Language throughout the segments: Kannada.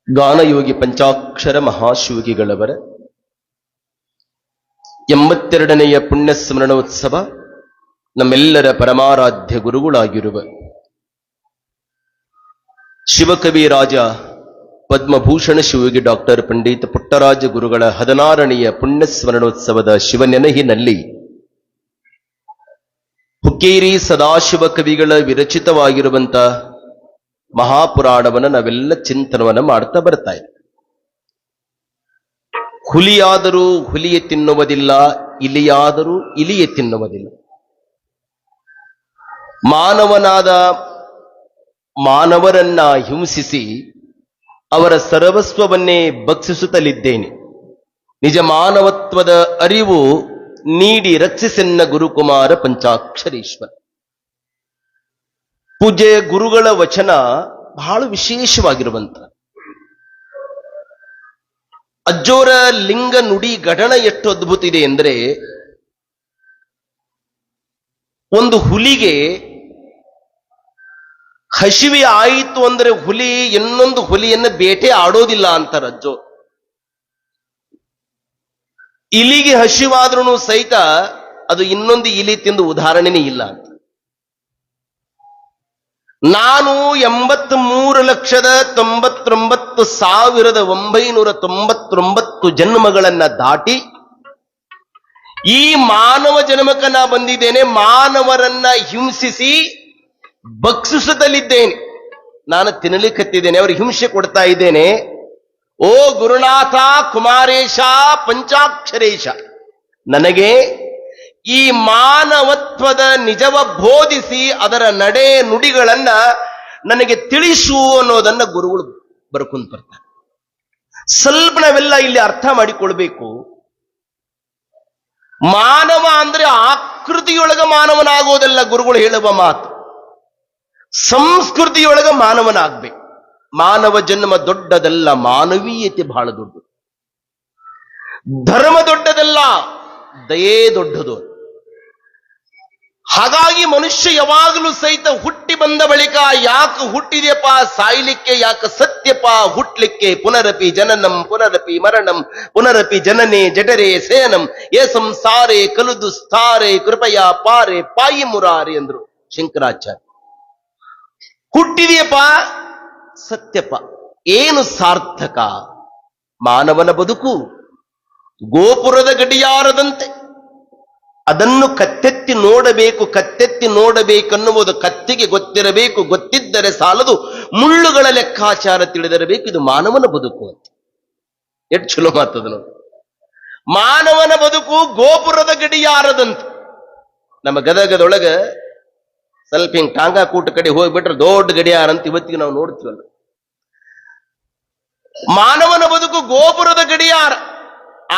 ಗಾನಯೋಗಿ ಪಂಚಾಕ್ಷರ ಮಹಾಶಿವಗಿಗಳವರ 82ನೆಯ ಪುಣ್ಯ ಸ್ಮರಣೋತ್ಸವ ನಮ್ಮೆಲ್ಲರ ಪರಮಾರಾಧ್ಯ ಗುರುಗಳಾಗಿರುವ ಶಿವಕವಿ ರಾಜ ಪದ್ಮಭೂಷಣ ಶಿವಯೋಗಿ ಡಾಕ್ಟರ್ ಪಂಡಿತ ಪುಟ್ಟರಾಜ ಗುರುಗಳ 16ನೆಯ ಪುಣ್ಯ ಸ್ಮರಣೋತ್ಸವದ ಶಿವನೆನಹಿನಲ್ಲಿ ಹುಕ್ಕೇರಿ ಸದಾಶಿವ ಕವಿಗಳ ವಿರಚಿತವಾಗಿರುವಂತ ಮಹಾಪುರಾಣವನ್ನು ನಾವೆಲ್ಲ ಚಿಂತನವನ್ನು ಮಾಡ್ತಾ ಬರ್ತಾ ಇದ್ದೇವೆ. ಹುಲಿಯಾದರೂ ಹುಲಿಯ ತಿನ್ನುವುದಿಲ್ಲ, ಇಲಿಯಾದರೂ ಇಲಿಯ ತಿನ್ನುವುದಿಲ್ಲ. ಮಾನವನಾದ ಮಾನವರನ್ನ ಹಿಂಸಿಸಿ ಅವರ ಸರ್ವಸ್ವವನ್ನೇ ಭಕ್ಷಿಸುತ್ತಲಿದ್ದೇನೆ. ನಿಜ ಮಾನವತ್ವದ ಅರಿವು ನೀಡಿ ರಕ್ಷಿಸೆನ್ನ ಗುರುಕುಮಾರ ಪಂಚಾಕ್ಷರೀಶ್ವರ. ಪೂಜ್ಯ ಗುರುಗಳ ವಚನ ಬಹಳ ವಿಶೇಷವಾಗಿರುವಂತ ಅಜ್ಜೋರ ಲಿಂಗ ನುಡಿ ಘಟನ ಎಷ್ಟು ಅದ್ಭುತ ಇದೆ ಎಂದರೆ, ಒಂದು ಹುಲಿಗೆ ಹಸಿವೆ ಆಯಿತು ಅಂದ್ರೆ ಹುಲಿ ಇನ್ನೊಂದು ಹುಲಿಯನ್ನು ಬೇಟೆ ಆಡೋದಿಲ್ಲ ಅಂತಾರೆ ಅಜ್ಜೋ. ಇಲಿಗೆ ಹಸಿವಾದ್ರೂ ಸಹಿತ ಅದು ಇನ್ನೊಂದು ಇಲಿ ತಿಂದು ಉದಾಹರಣೆನೇ ಇಲ್ಲ ಅಂತ. ನಾನು 83,99,999 ಜನ್ಮಗಳನ್ನ ದಾಟಿ ಈ ಮಾನವ ಜನ್ಮಕ್ಕೆ ನಾ ಬಂದಿದ್ದೇನೆ. ಮಾನವರನ್ನ ಹಿಂಸಿಸಿ ಭಕ್ಷಿಸುತ್ತಲಿದ್ದೇನೆ. ನಾನು ತಿನ್ನಲಿಕ್ಕತ್ತಿದ್ದೇನೆ, ಅವ್ರಿಗೆ ಹಿಂಸೆ ಕೊಡ್ತಾ ಇದ್ದೇನೆ. ಓ ಗುರುನಾಥ ಕುಮಾರೇಶ ಪಂಚಾಕ್ಷರೇಶ, ನನಗೆ ಈ ಮಾನವತ್ವದ ನಿಜವ ಬೋಧಿಸಿ ಅದರ ನಡೆ ನುಡಿಗಳನ್ನ ನನಗೆ ತಿಳಿಸು ಅನ್ನೋದನ್ನ ಗುರುಗಳು ಬರ್ಕೊಂಡ್ ಬರ್ತಾರೆ. ಸ್ವಲ್ಪ ನಾವೆಲ್ಲ ಇಲ್ಲಿ ಅರ್ಥ ಮಾಡಿಕೊಳ್ಬೇಕು. ಮಾನವ ಅಂದ್ರೆ ಆಕೃತಿಯೊಳಗ ಮಾನವನಾಗೋದಲ್ಲ ಗುರುಗಳು ಹೇಳುವ ಮಾತು. ಸಂಸ್ಕೃತಿಯೊಳಗ ಮಾನವನಾಗ್ಬೇಕು. ಮಾನವ ಜನ್ಮ ದೊಡ್ಡದಲ್ಲ, ಮಾನವೀಯತೆ ಬಹಳ ದೊಡ್ಡದು. ಧರ್ಮ ದೊಡ್ಡದಲ್ಲ, ದಯೇ ದೊಡ್ಡದು. ಹಾಗಾಗಿ ಮನುಷ್ಯ ಯಾವಾಗಲೂ ಸಹಿತ ಹುಟ್ಟಿ ಬಂದ ಬಳಿಕ ಯಾಕೆ ಹುಟ್ಟಿದೆಯಪ್ಪ, ಸಾಯ್ಲಿಕ್ಕೆ ಯಾಕೆ ಸತ್ಯಪ್ಪ, ಹುಟ್ಲಿಕ್ಕೆ ಪುನರಪಿ ಜನನಂ ಪುನರಪಿ ಮರಣಂ ಪುನರಪಿ ಜನನೇ ಜಠರೇ ಸೇನಂ ಏ ಸಂಸಾರೇ ಕಲುದು ಸ್ಥಾರೆ ಕೃಪಯ ಪಾರೆ ಪಾಯಿ ಮುರಾರಿ ಅಂದ್ರು ಶಂಕರಾಚಾರ್ಯ. ಹುಟ್ಟಿದೆಯಪ್ಪ, ಸತ್ಯಪ್ಪ, ಏನು ಸಾರ್ಥಕ? ಮಾನವನ ಬದುಕು ಗೋಪುರದ ಗಡಿಯಾರದಂತೆ. ಅದನ್ನು ಕತ್ತೆತ್ತಿ ನೋಡಬೇಕು. ಕತ್ತೆತ್ತಿ ನೋಡಬೇಕನ್ನುವುದು ಕತ್ತಿಗೆ ಗೊತ್ತಿರಬೇಕು. ಗೊತ್ತಿದ್ದರೆ ಸಾಲದು, ಮುಳ್ಳುಗಳ ಲೆಕ್ಕಾಚಾರ ತಿಳಿದಿರಬೇಕು. ಇದು ಮಾನವನ ಬದುಕು ಅಂತ. ಎಷ್ಟು ಚಲೋ ಮಾತದ ನೋಡಿ. ಮಾನವನ ಬದುಕು ಗೋಪುರದ ಗಡಿಯಾರದಂತೆ. ನಮ್ಮ ಗದಗದೊಳಗ ಸ್ವಲ್ಪ ಹಿಂಗ್ ಟಾಂಗಾ ಕೂಟ ಕಡೆ ಹೋಗ್ಬಿಟ್ರೆ ದೊಡ್ಡ ಗಡಿಯಾರ ಅಂತ ಇವತ್ತಿಗೆ ನಾವು ನೋಡ್ತೀವಲ್ಲ. ಮಾನವನ ಬದುಕು ಗೋಪುರದ ಗಡಿಯಾರ.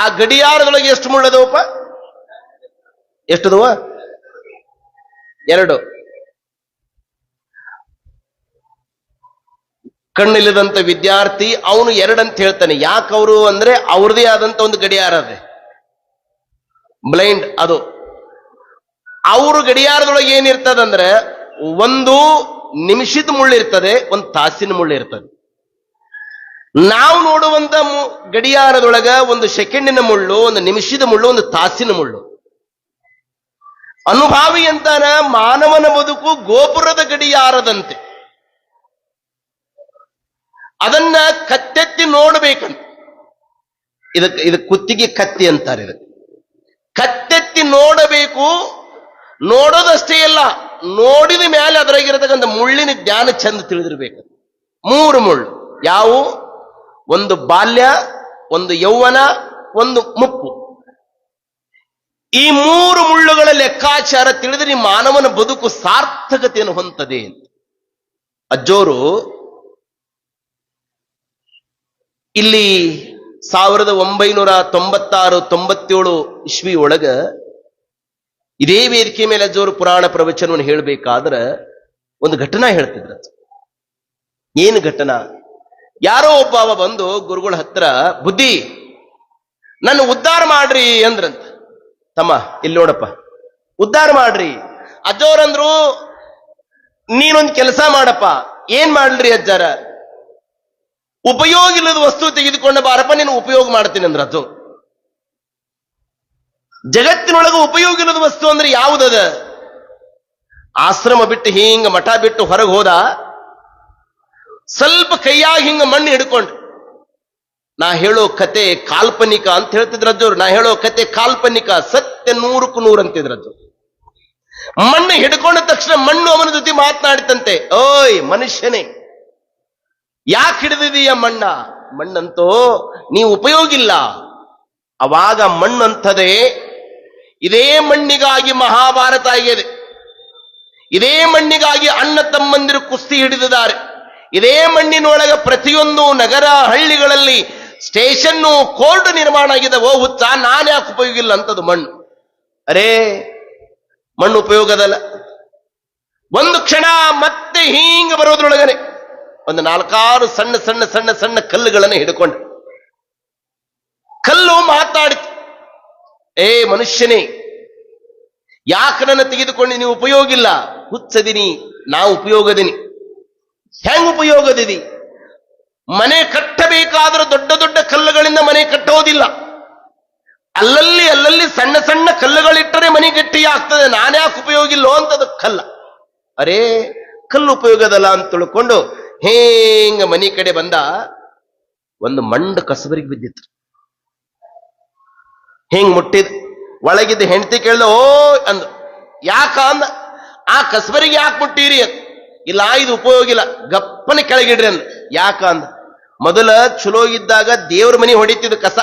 ಆ ಗಡಿಯಾರದೊಳಗೆ ಎಷ್ಟು ಮುಳ್ಳದವಪ್ಪ? ಎಷ್ಟದವ? 2. ಕಣ್ಣಿಲ್ಲದಂತ ವಿದ್ಯಾರ್ಥಿ ಅವನು 2 ಅಂತ ಹೇಳ್ತಾನೆ. ಯಾಕವರು ಅಂದ್ರೆ ಅವ್ರದೇ ಆದಂತ ಒಂದು ಗಡಿಯಾರ ಅದೇ, ಬ್ಲೈಂಡ್. ಅದು ಅವರು ಗಡಿಯಾರದೊಳಗೆ ಏನಿರ್ತದಂದ್ರೆ, 1 ನಿಮಿಷದ ಮುಳ್ಳಿರ್ತದೆ, 1 ತಾಸಿನ ಮುಳ್ಳಿರ್ತದೆ. ನಾವು ನೋಡುವಂತ ಗಡಿಯಾರದೊಳಗ 1 ಸೆಕೆಂಡಿನ ಮುಳ್ಳು, 1 ನಿಮಿಷದ ಮುಳ್ಳು, 1 ತಾಸಿನ ಮುಳ್ಳು. ಅನುಭಾವಿ ಅಂತಾನ ಮಾನವನ ಬದುಕು ಗೋಪುರದ ಗಡಿಯಾರದಂತೆ. ಅದನ್ನ ಕತ್ತೆತ್ತಿ ನೋಡ್ಬೇಕಂತ. ಇದಕ್ಕೆ ಕುತ್ತಿಗೆ ಕತ್ತಿ ಅಂತಾರೆ. ಇದಕ್ಕೆ ಕತ್ತೆತ್ತಿ ನೋಡಬೇಕು. ನೋಡೋದಷ್ಟೇ ಅಲ್ಲ, ನೋಡಿದ ಮೇಲೆ ಅದರಾಗಿರತಕ್ಕಂಥ ಮುಳ್ಳಿನ ಜ್ಞಾನ ಚಂದ ತಿಳಿದಿರ್ಬೇಕು. 3 ಮುಳ್ಳು ಯಾವು? 1 ಬಾಲ್ಯ, 1 ಯೌವನ, 1 ಮುಪ್ಪು. ಈ 3 ಮುಳ್ಳುಗಳ ಲೆಕ್ಕಾಚಾರ ತಿಳಿದ್ರೆ ಮಾನವನ ಬದುಕು ಸಾರ್ಥಕತೆಯನ್ನು ಹೊಂದದೆ ಅಂತ ಅಜ್ಜೋರು ಇಲ್ಲಿ 1996-97 ಇಸ್ವಿ ಒಳಗ ಇದೇ ವೇದಿಕೆ ಮೇಲೆ ಅಜ್ಜೋರು ಪುರಾಣ ಪ್ರವಚನವನ್ನು ಹೇಳಬೇಕಾದ್ರೆ ಒಂದು ಘಟನಾ ಹೇಳ್ತಿದ್ರ. ಏನು ಘಟನಾ? ಯಾರೋ ಒಬ್ಬ ಬಂದು ಗುರುಗಳ ಹತ್ರ, ಬುದ್ಧಿ ನನ್ನ ಉದ್ಧಾರ ಮಾಡ್ರಿ ಅಂದ್ರಂತ. ತಮ್ಮ ಇಲ್ಲಿ ನೋಡಪ್ಪ, ಉದ್ಧಾರ ಮಾಡ್ರಿ. ಅಜ್ಜೋರಂದ್ರು, ನೀನೊಂದು ಕೆಲಸ ಮಾಡಪ್ಪ. ಏನ್ ಮಾಡ್ರಿ ಅಜ್ಜಾರ? ಉಪಯೋಗ ಇಲ್ಲದ ವಸ್ತು ತೆಗೆದುಕೊಂಡ ಬಾರಪ್ಪ ನೀನು ಉಪಯೋಗ ಮಾಡ್ತೀನಿ ಅಂದ್ರೆ ಅದು ಜಗತ್ತಿನೊಳಗೆ ಉಪಯೋಗ ಇಲ್ಲದ ವಸ್ತು ಅಂದ್ರೆ ಯಾವುದದ? ಆಶ್ರಮ ಬಿಟ್ಟು ಹಿಂಗ ಮಠ ಬಿಟ್ಟು ಹೊರಗೆ ಹೋದ, ಸ್ವಲ್ಪ ಕೈಯಾಗಿ ಹಿಂಗ ಮಣ್ಣು ಹಿಡ್ಕೊಂಡು, ನಾ ಹೇಳೋ ಕತೆ ಕಾಲ್ಪನಿಕ ಅಂತ ಹೇಳ್ತಿದ್ರಜ್ಜವ್ರು. ನಾ ಹೇಳೋ ಕತೆ ಕಾಲ್ಪನಿಕ, ಸತ್ಯ 100% ಅಂತಿದ್ರಜ್ಜು. ಮಣ್ಣು ಹಿಡ್ಕೊಂಡ ತಕ್ಷಣ ಮಣ್ಣು ಅವನ ಜೊತೆ ಮಾತನಾಡಿತಂತೆ, ಓಯ್ ಮನುಷ್ಯನೇ, ಯಾಕೆ ಹಿಡಿದಿದೀಯ ಮಣ್ಣ? ಮಣ್ಣಂತೋ ನೀ ಉಪಯೋಗಿಲ್ಲ. ಅವಾಗ ಮಣ್ಣಂಥದೇ, ಇದೇ ಮಣ್ಣಿಗಾಗಿ ಮಹಾಭಾರತ ಆಗಿದೆ, ಇದೇ ಮಣ್ಣಿಗಾಗಿ ಅಣ್ಣ ತಮ್ಮಂದಿರು ಕುಸ್ತಿ ಹಿಡಿದಿದ್ದಾರೆ, ಇದೇ ಮಣ್ಣಿನೊಳಗೆ ಪ್ರತಿಯೊಂದು ನಗರ ಹಳ್ಳಿಗಳಲ್ಲಿ ಸ್ಟೇಷನ್ನು ಕೋರ್ಟ್ ನಿರ್ಮಾಣ ಆಗಿದೆ. ಓ ಹುಚ್ಚ, ನಾನು ಯಾಕೆ ಉಪಯೋಗ ಇಲ್ಲ ಅಂತದ್ದು ಮಣ್ಣು. ಅರೇ ಮಣ್ಣು ಉಪಯೋಗದಲ್ಲ. ಒಂದು ಕ್ಷಣ ಮತ್ತೆ ಹೀಂಗ ಬರೋದ್ರೊಳಗನೆ ಒಂದು 4-6 ಸಣ್ಣ ಸಣ್ಣ ಸಣ್ಣ ಸಣ್ಣ ಕಲ್ಲುಗಳನ್ನು ಹಿಡ್ಕೊಂಡು ಕಲ್ಲು ಮಾತಾಡಿತು, ಏ ಮನುಷ್ಯನೇ, ಯಾಕೆ ನನ್ನ ತೆಗೆದುಕೊಂಡು ನೀವು ಉಪಯೋಗಿಲ್ಲ? ಹುಚ್ಚದಿನಿ, ನಾ ಉಪಯೋಗದಿನಿ. ಹೆಂಗ್ ಉಪಯೋಗದಿದಿ? ಮನೆ ಕಟ್ಟಬೇಕಾದ್ರೆ ದೊಡ್ಡ ದೊಡ್ಡ ಕಲ್ಲುಗಳಿಂದ ಮನೆ ಕಟ್ಟೋದಿಲ್ಲ, ಅಲ್ಲಲ್ಲಿ ಅಲ್ಲಲ್ಲಿ ಸಣ್ಣ ಸಣ್ಣ ಕಲ್ಲುಗಳಿಟ್ಟರೆ ಮನೆ ಗಟ್ಟಿ ಆಗ್ತದೆ. ನಾನ್ಯಾಕೆ ಉಪಯೋಗಿಲ್ಲೋ ಅಂತದ ಕಲ್ಲ. ಅರೇ ಕಲ್ಲು ಉಪಯೋಗದಲ್ಲ ಅಂತ ತಿಳ್ಕೊಂಡು ಹೇಂಗ ಮನೆ ಕಡೆ ಬಂದ, ಒಂದು ಮಂಡ ಕಸಬರಿಗೆ ಬಿದ್ದಿತ್ತು. ಹಿಂಗ್ ಮುಟ್ಟಿದ, ಒಳಗಿದ್ದ ಹೆಂಡತಿ ಕೇಳ್ದ, ಓ ಅಂದ. ಯಾಕ ಅಂದ. ಆ ಕಸಬರಿಗೆ ಯಾಕೆ ಮುಟ್ಟಿರಿ ಅಂತ. ಇಲ್ಲ, ಇದು ಉಪಯೋಗ ಇಲ್ಲ, ಗಪ್ಪನ ಕೆಳಗಿಡ್ರಿ ಅಂದ. ಯಾಕ ಅಂದ. ಮೊದಲ ಚಲೋ ಇದ್ದಾಗ ದೇವ್ರ ಮನೆ ಹೊಡಿತಿದ್ ಕಸ,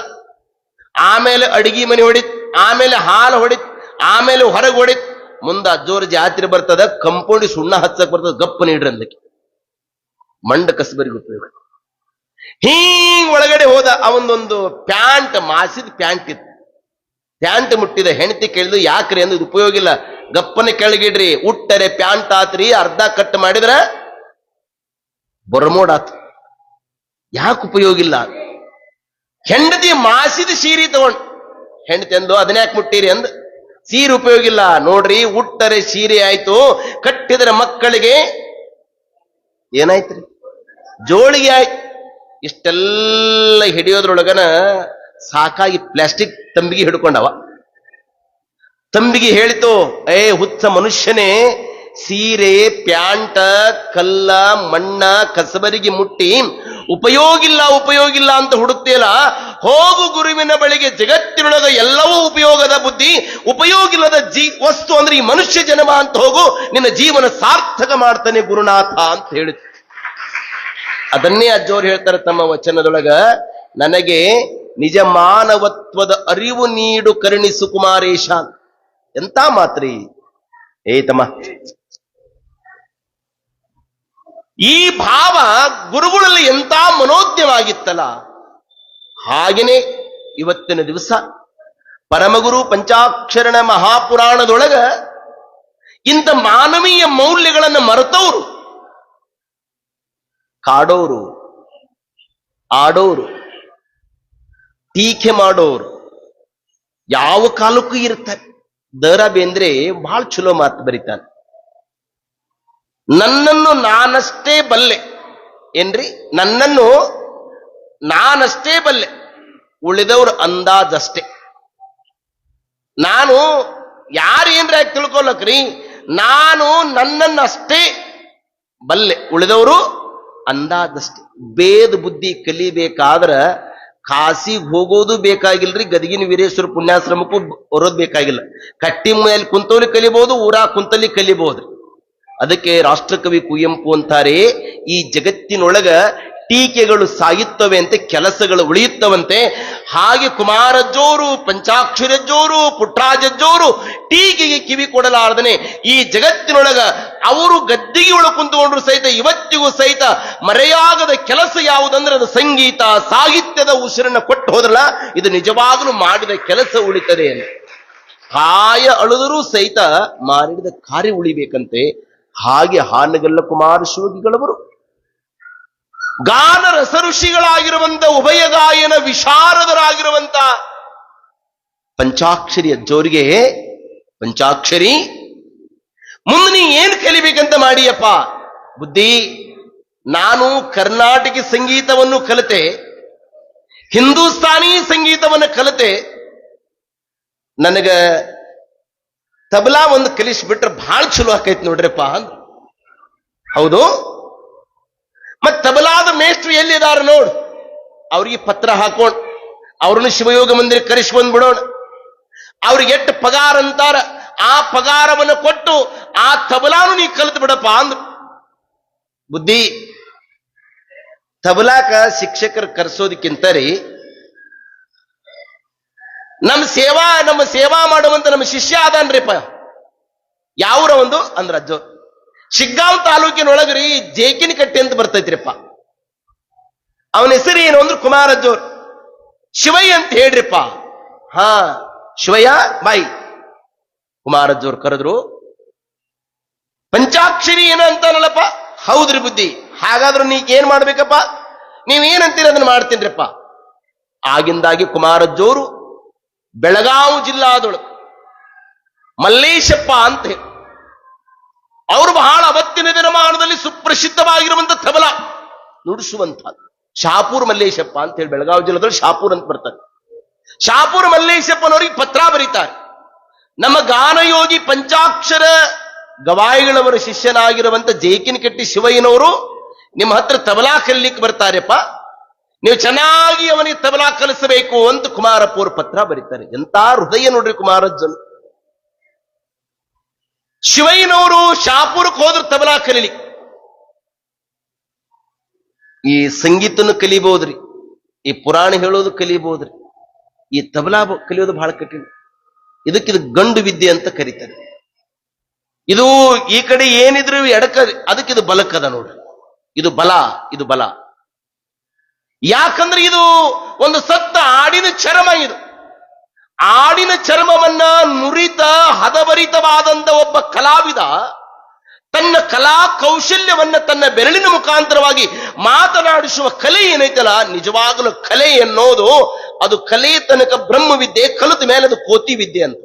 ಆಮೇಲೆ ಅಡಿಗೆ ಮನೆ ಹೊಡಿತ್, ಆಮೇಲೆ ಹಾಲು ಹೊಡಿತ್, ಆಮೇಲೆ ಹೊರಗೆ ಹೊಡಿತ್. ಮುಂದೆ ಅಜ್ಜೋರ ಜಾತ್ರೆ ಬರ್ತದ, ಕಂಪೌಂಡಿ ಸುಣ್ಣ ಹಚ್ಚಕ್ ಬರ್ತದ, ಗಪ್ಪನ ಇಡ್ರಿ ಅಂದಕ್ಕೆ. ಮಂಡ ಕಸಬರಿಗೆ ಉಪಯೋಗ. ಹೀಂಗ್ ಒಳಗಡೆ ಹೋದ, ಅವನದೊಂದು ಪ್ಯಾಂಟ್, ಮಾಸಿದ ಪ್ಯಾಂಟ್ ಇತ್ತು. ಪ್ಯಾಂಟ್ ಮುಟ್ಟಿದ, ಹೆಂಡತಿ ಕೇಳಿದ್ರು ಯಾಕ್ರಿ ಅಂದ್. ಇದು ಉಪಯೋಗ ಇಲ್ಲ, ಗಪ್ಪನ ಕೆಳಗಿಡ್ರಿ. ಉಟ್ಟರೆ ಪ್ಯಾಂಟ್ ಆತ್ರಿ, ಅರ್ಧ ಕಟ್ ಮಾಡಿದ್ರ ಬೊರಮೋಡ್ ಆತು, ಯಾಕೆ ಉಪಯೋಗ ಇಲ್ಲ? ಹೆಂಡತಿ ಮಾಸಿದ ಸೀರೆ ತಗೊಂಡು, ಹೆಂಡತಿ ಅಂದು ಅದನ್ಯಾಕೆ ಮುಟ್ಟಿರಿ ಅಂದ್. ಸೀರೆ ಉಪಯೋಗ ಇಲ್ಲ ನೋಡ್ರಿ, ಉಟ್ಟರೆ ಸೀರೆ ಆಯ್ತು, ಕಟ್ಟಿದ್ರೆ ಮಕ್ಕಳಿಗೆ ಏನಾಯ್ತ್ರಿ? ಜೋಳಿಗೆ ಆಯ್ತು. ಇಷ್ಟೆಲ್ಲ ಹಿಡಿಯೋದ್ರೊಳಗನ ಸಾಕಾಗಿ ಪ್ಲಾಸ್ಟಿಕ್ ತಂಬಿಗೆ ಹಿಡ್ಕೊಂಡವ. ತಂಬಿಗೆ ಹೇಳಿತು, ಏ ಹುಚ್ಚ ಮನುಷ್ಯನೇ, ಸೀರೆ, ಪ್ಯಾಂಟ, ಕಲ್ಲ, ಮಣ್ಣ, ಕಸಬರಿಗೆ ಮುಟ್ಟಿ ಉಪಯೋಗಿಲ್ಲ ಉಪಯೋಗಿಲ್ಲ ಅಂತ ಹುಡುಕ್ತಿಯಲ್ಲ, ಹೋಗು ಗುರುವಿನ ಬಳಿಗೆ. ಜಗತ್ತಿನೊಳಗ ಎಲ್ಲವೂ ಉಪಯೋಗದ ಬುದ್ಧಿ, ಉಪಯೋಗಿಲ್ಲದ ವಸ್ತು ಅಂದ್ರೆ ಈ ಮನುಷ್ಯ ಜನ್ಮ ಅಂತ ಹೋಗು, ನಿನ್ನ ಜೀವನ ಸಾರ್ಥಕ ಮಾಡ್ತಾನೆ ಗುರುನಾಥ ಅಂತ ಹೇಳಿತು. ಅದನ್ನೇ ಅಜ್ಜೋರು ಹೇಳ್ತಾರೆ ತಮ್ಮ ವಚನದೊಳಗ, ನನಗೆ ನಿಜ ಮಾನವತ್ವದ ಅರಿವು ನೀಡು ಕರುಣಿಸು ಕುಮಾರೇಶ. ಎಂತ ಮಾತ್ರಿ ಏತಮ್ಮ. ಈ ಭಾವ ಗುರುಗಳಲ್ಲಿ ಎಂತ ಮನೋಜ್ಞವಾಗಿತ್ತಲ್ಲ. ಹಾಗೆಯೇ ಇವತ್ತಿನ ದಿವಸ ಪರಮಗುರು ಪಂಚಾಕ್ಷರಣ ಮಹಾಪುರಾಣದೊಳಗ ಇಂಥ ಮಾನವೀಯ ಮೌಲ್ಯಗಳನ್ನು ಮರೆತವರು, ಕಾಡೋರು, ಆಡೋರು, ಟೀಕೆ ಮಾಡೋರು ಯಾವ ಕಾಲಕ್ಕೂ ಇರ್ತಾರೆ. ದ ರಾ ಬೇಂದ್ರೆ ಬಹಳ ಚಲೋ ಮಾತು ಬರೀತಾನೆ. ನನ್ನನ್ನು ನಾನಷ್ಟೇ ಬಲ್ಲೆ ಏನ್ರಿ, ನನ್ನನ್ನು ನಾನಷ್ಟೇ ಬಲ್ಲೆ, ಉಳಿದವರು ಅಂದಾಜಷ್ಟೇ. ನಾನು ಯಾರೇನ್ರ ತಿಳ್ಕೊಳಕ್ರಿ, ನಾನು ನನ್ನನ್ನಷ್ಟೇ ಬಲ್ಲೆ, ಉಳಿದವರು ಅಂದಾಜಷ್ಟೇ. ಬೇದ ಬುದ್ಧಿ ಕಲಿಬೇಕಾದ್ರ ಕಾಸಿಗೆ ಹೋಗೋದು ಬೇಕಾಗಿಲ್ರಿ, ಗದಗಿನ ವೀರೇಶ್ವರ ಪುಣ್ಯಾಶ್ರಮಕ್ಕೂ ಬರೋದು ಬೇಕಾಗಿಲ್ಲ. ಕಟ್ಟಿ ಮೇಲೆ ಕುಂತಲ್ಲಿ ಕಲಿಬಹುದು, ಊರಾಗ ಕುಂತಲ್ಲಿ ಕಲಿಬಹುದ್ರಿ. ಅದಕ್ಕೆ ರಾಷ್ಟ್ರಕವಿ ಕುವೆಂಪು ಅಂತಾರೆ, ಈ ಜಗತ್ತಿನೊಳಗ ಟೀಕೆಗಳು ಸಾಯುತ್ತವೆ ಅಂತೆ, ಕೆಲಸಗಳು ಉಳಿಯುತ್ತವಂತೆ. ಹಾಗೆ ಕುಮಾರಜ್ಜೋರು, ಪಂಚಾಕ್ಷರಜ್ಜೋರು, ಪುಟ್ಟರಾಜಜ್ಜೋರು ಟೀಕೆಗೆ ಕಿವಿ ಕೊಡಲಾರ್ದನೆ ಈ ಜಗತ್ತಿನೊಳಗ ಅವರು ಗದ್ದಿಗೆ ಒಳಗೆ ಕುಂತುಕೊಂಡ್ರು ಸಹಿತ ಇವತ್ತಿಗೂ ಸಹಿತ ಮರೆಯಾಗದ ಕೆಲಸ ಯಾವುದಂದ್ರೆ ಅದು ಸಂಗೀತ, ಸಾಹಿತ್ಯದ ಉಸಿರನ್ನ ಕೊಟ್ಟು ಹೋದ್ರಲ್ಲ, ಇದು ನಿಜವಾಗಲೂ ಮಾಡಿದ ಕೆಲಸ ಉಳಿತದೆ ಅಂತ. ಕಾಯ ಅಳುದರೂ ಸಹಿತ ಮಾಡಿದ ಕಾರ್ಯ ಉಳಿಬೇಕಂತೆ. ಹಾಗೆ ಹಾನಗಲ್ಲ ಕುಮಾರ ಶಿವಗಿಗಳವರು ಗಾನ ರಸಋಷಿಗಳಾಗಿರುವಂತ, ಉಭಯ ಗಾಯನ ವಿಶಾರದರಾಗಿರುವಂತ ಪಂಚಾಕ್ಷರಿ ಅಜ್ಜೋರಿಗೆ, ಪಂಚಾಕ್ಷರಿ ಮುಂದೆ ನೀ ಏನ್ ಕಲಿಬೇಕಂತ ಮಾಡಿಯಪ್ಪ? ಬುದ್ಧಿ, ನಾನು ಕರ್ನಾಟಕ ಸಂಗೀತವನ್ನು ಕಲಿತೆ, ಹಿಂದೂಸ್ತಾನಿ ಸಂಗೀತವನ್ನು ಕಲಿತೆ, ನನಗ ತಬಲಾ ಒಂದು ಕಲಿಸ್ಬಿಟ್ರೆ ಬಹಳ ಚಲೋ ಆಕೈತಿ ನೋಡ್ರಿಪ್ಪ ಅಂದ. ಹೌದು, ಮತ್ ತಬಲಾದ ಮೇಷ್ಟ್ರು ಎಲ್ಲಿದಾರ ನೋಡು, ಅವ್ರಿಗೆ ಪತ್ರ ಹಾಕೋಣ, ಅವ್ರನ್ನ ಶಿವಯೋಗ ಮಂದಿರ ಕರೆಸ್ಕೊಂಡ್ ಬಿಡೋಣ, ಅವ್ರಿಗೆ ಎಷ್ಟು ಪಗಾರ ಅಂತಾರ ಆ ಪಗಾರವನ್ನು ಕೊಟ್ಟು ಆ ತಬಲಾನು ನೀ ಕಲಿತು ಬಿಡಪ್ಪ ಅಂದ್ರು. ಬುದ್ಧಿ, ತಬಲಾಕ ಶಿಕ್ಷಕರು ಕರೆಸೋದಕ್ಕಿಂತ ರೀ ನಮ್ಮ ಸೇವಾ ಮಾಡುವಂತ ನಮ್ಮ ಶಿಷ್ಯ ಅದನ್ರಿಪ್ಪ. ಯಾವ್ರ ಒಂದು ಅಂದ್ರ ಅಜ್ಜೋ ಶಿಗ್ಗಾಂವ್ ತಾಲೂಕಿನೊಳಗ್ರಿ ಜೇಕಿನ ಕಟ್ಟಿ ಅಂತ ಬರ್ತೈತ್ರಿಪ್ಪ. ಅವನ ಹೆಸರು ಏನು ಅಂದ್ರೆ ಕುಮಾರ್ ಅಜ್ಜೋರ್. ಶಿವಯ್ಯ ಅಂತ ಹೇಳ್ರಿಪ್ಪ. ಹಾ, ಶಿವಯ್ಯ ಬಾಯಿ. ಕುಮಾರ್ ಅಜ್ಜೋರ್ ಕರೆದ್ರು. ಪಂಚಾಕ್ಷರಿ ಏನು ಅಂತಾನಲ್ಲಪ್ಪ. ಹೌದ್ರಿ ಬುದ್ಧಿ, ಹಾಗಾದ್ರೂ ನೀ ಏನ್ ಮಾಡ್ಬೇಕಪ್ಪ, ನೀವೇನಂತೀರ ಅದನ್ನ ಮಾಡ್ತೀನ್ರಿಪ್ಪ. ಆಗಿಂದಾಗಿ ಕುಮಾರಜ್ಜೋರು ಬೆಳಗಾವಿ ಜಿಲ್ಲಾದೊಳಗೆ ಮಲ್ಲೇಶಪ್ಪ ಅಂತ ಹೇಳಿ ಅವರು ಬಹಳ ಅವತ್ತಿನ ದಿನಮಾನದಲ್ಲಿ ಸುಪ್ರಸಿದ್ಧವಾಗಿರುವಂತ ತಬಲ ನುಡಿಸುವಂತ ಶಾಪೂರ್ ಮಲ್ಲೇಶಪ್ಪ ಅಂತ ಹೇಳಿ ಬೆಳಗಾವಿ ಜಿಲ್ಲಾದೊಳಗೆ ಶಾಪೂರ್ ಅಂತ ಬರ್ತದೆ. ಶಾಪೂರ್ ಮಲ್ಲೇಶಪ್ಪನವರಿಗೆ ಪತ್ರ ಬರೀತಾರೆ. ನಮ್ಮ ಗಾನಯೋಗಿ ಪಂಚಾಕ್ಷರ ಗವಾಯಿಗಳವರ ಶಿಷ್ಯನಾಗಿರುವಂತ ಜೇಕಿನ ಕಟ್ಟಿ ಶಿವಯ್ಯನವರು ನಿಮ್ಮ ಹತ್ರ ತಬಲಾ ಕಲಿಲಿಕ್ಕೆ ಬರ್ತಾರೆಪ್ಪ, ನೀವು ಚೆನ್ನಾಗಿ ಅವನಿಗೆ ತಬಲಾ ಕಲಿಸಬೇಕು ಅಂತ ಕುಮಾರಪ್ಪವ್ರ ಪತ್ರ ಬರೀತಾರೆ. ಎಂತ ಹೃದಯ ನೋಡ್ರಿ ಕುಮಾರಜ್ಜನ್. ಶಿವಯ್ಯನವರು ಶಾಪುರಕ್ಕೆ ಹೋದ್ರು ತಬಲಾ ಕಲೀಲಿ. ಈ ಸಂಗೀತನು ಕಲಿಬಹುದ್ರಿ, ಈ ಪುರಾಣ ಹೇಳೋದು ಕಲಿಬಹುದ್ರಿ, ಈ ತಬಲಾ ಕಲಿಯೋದು ಬಹಳ ಕಠಿಣ. ಇದಕ್ಕಿದು ಗಂಡು ವಿದ್ಯೆ ಅಂತ ಕರೀತಾರೆ. ಇದು ಈ ಕಡೆ ಏನಿದ್ರು ಎಡಕ, ಅದಕ್ಕಿದು ಬಲಕ್ಕದ ನೋಡ್ರಿ. ಇದು ಬಲ, ಇದು ಬಲ. ಯಾಕಂದ್ರೆ ಇದು ಒಂದು ಸತ್ತ ಆಡಿನ ಚರ್ಮ. ಇದು ಆಡಿನ ಚರ್ಮವನ್ನ ನುರಿತ ಹದಭರಿತವಾದಂತ ಒಬ್ಬ ಕಲಾವಿದ ತನ್ನ ಕಲಾ ಕೌಶಲ್ಯವನ್ನ ತನ್ನ ಬೆರಳಿನ ಮುಖಾಂತರವಾಗಿ ಮಾತನಾಡಿಸುವ ಕಲೆ ಏನೈತಲ್ಲ, ನಿಜವಾಗಲೂ ಕಲೆ ಎನ್ನೋದು ಅದು ಕಲೆ ತನಕ ಬ್ರಹ್ಮವಿದ್ಯೆ, ಕಲಿತ ಮೇಲೆ ಅದು ಕೋತಿ ವಿದ್ಯೆ ಅಂತ.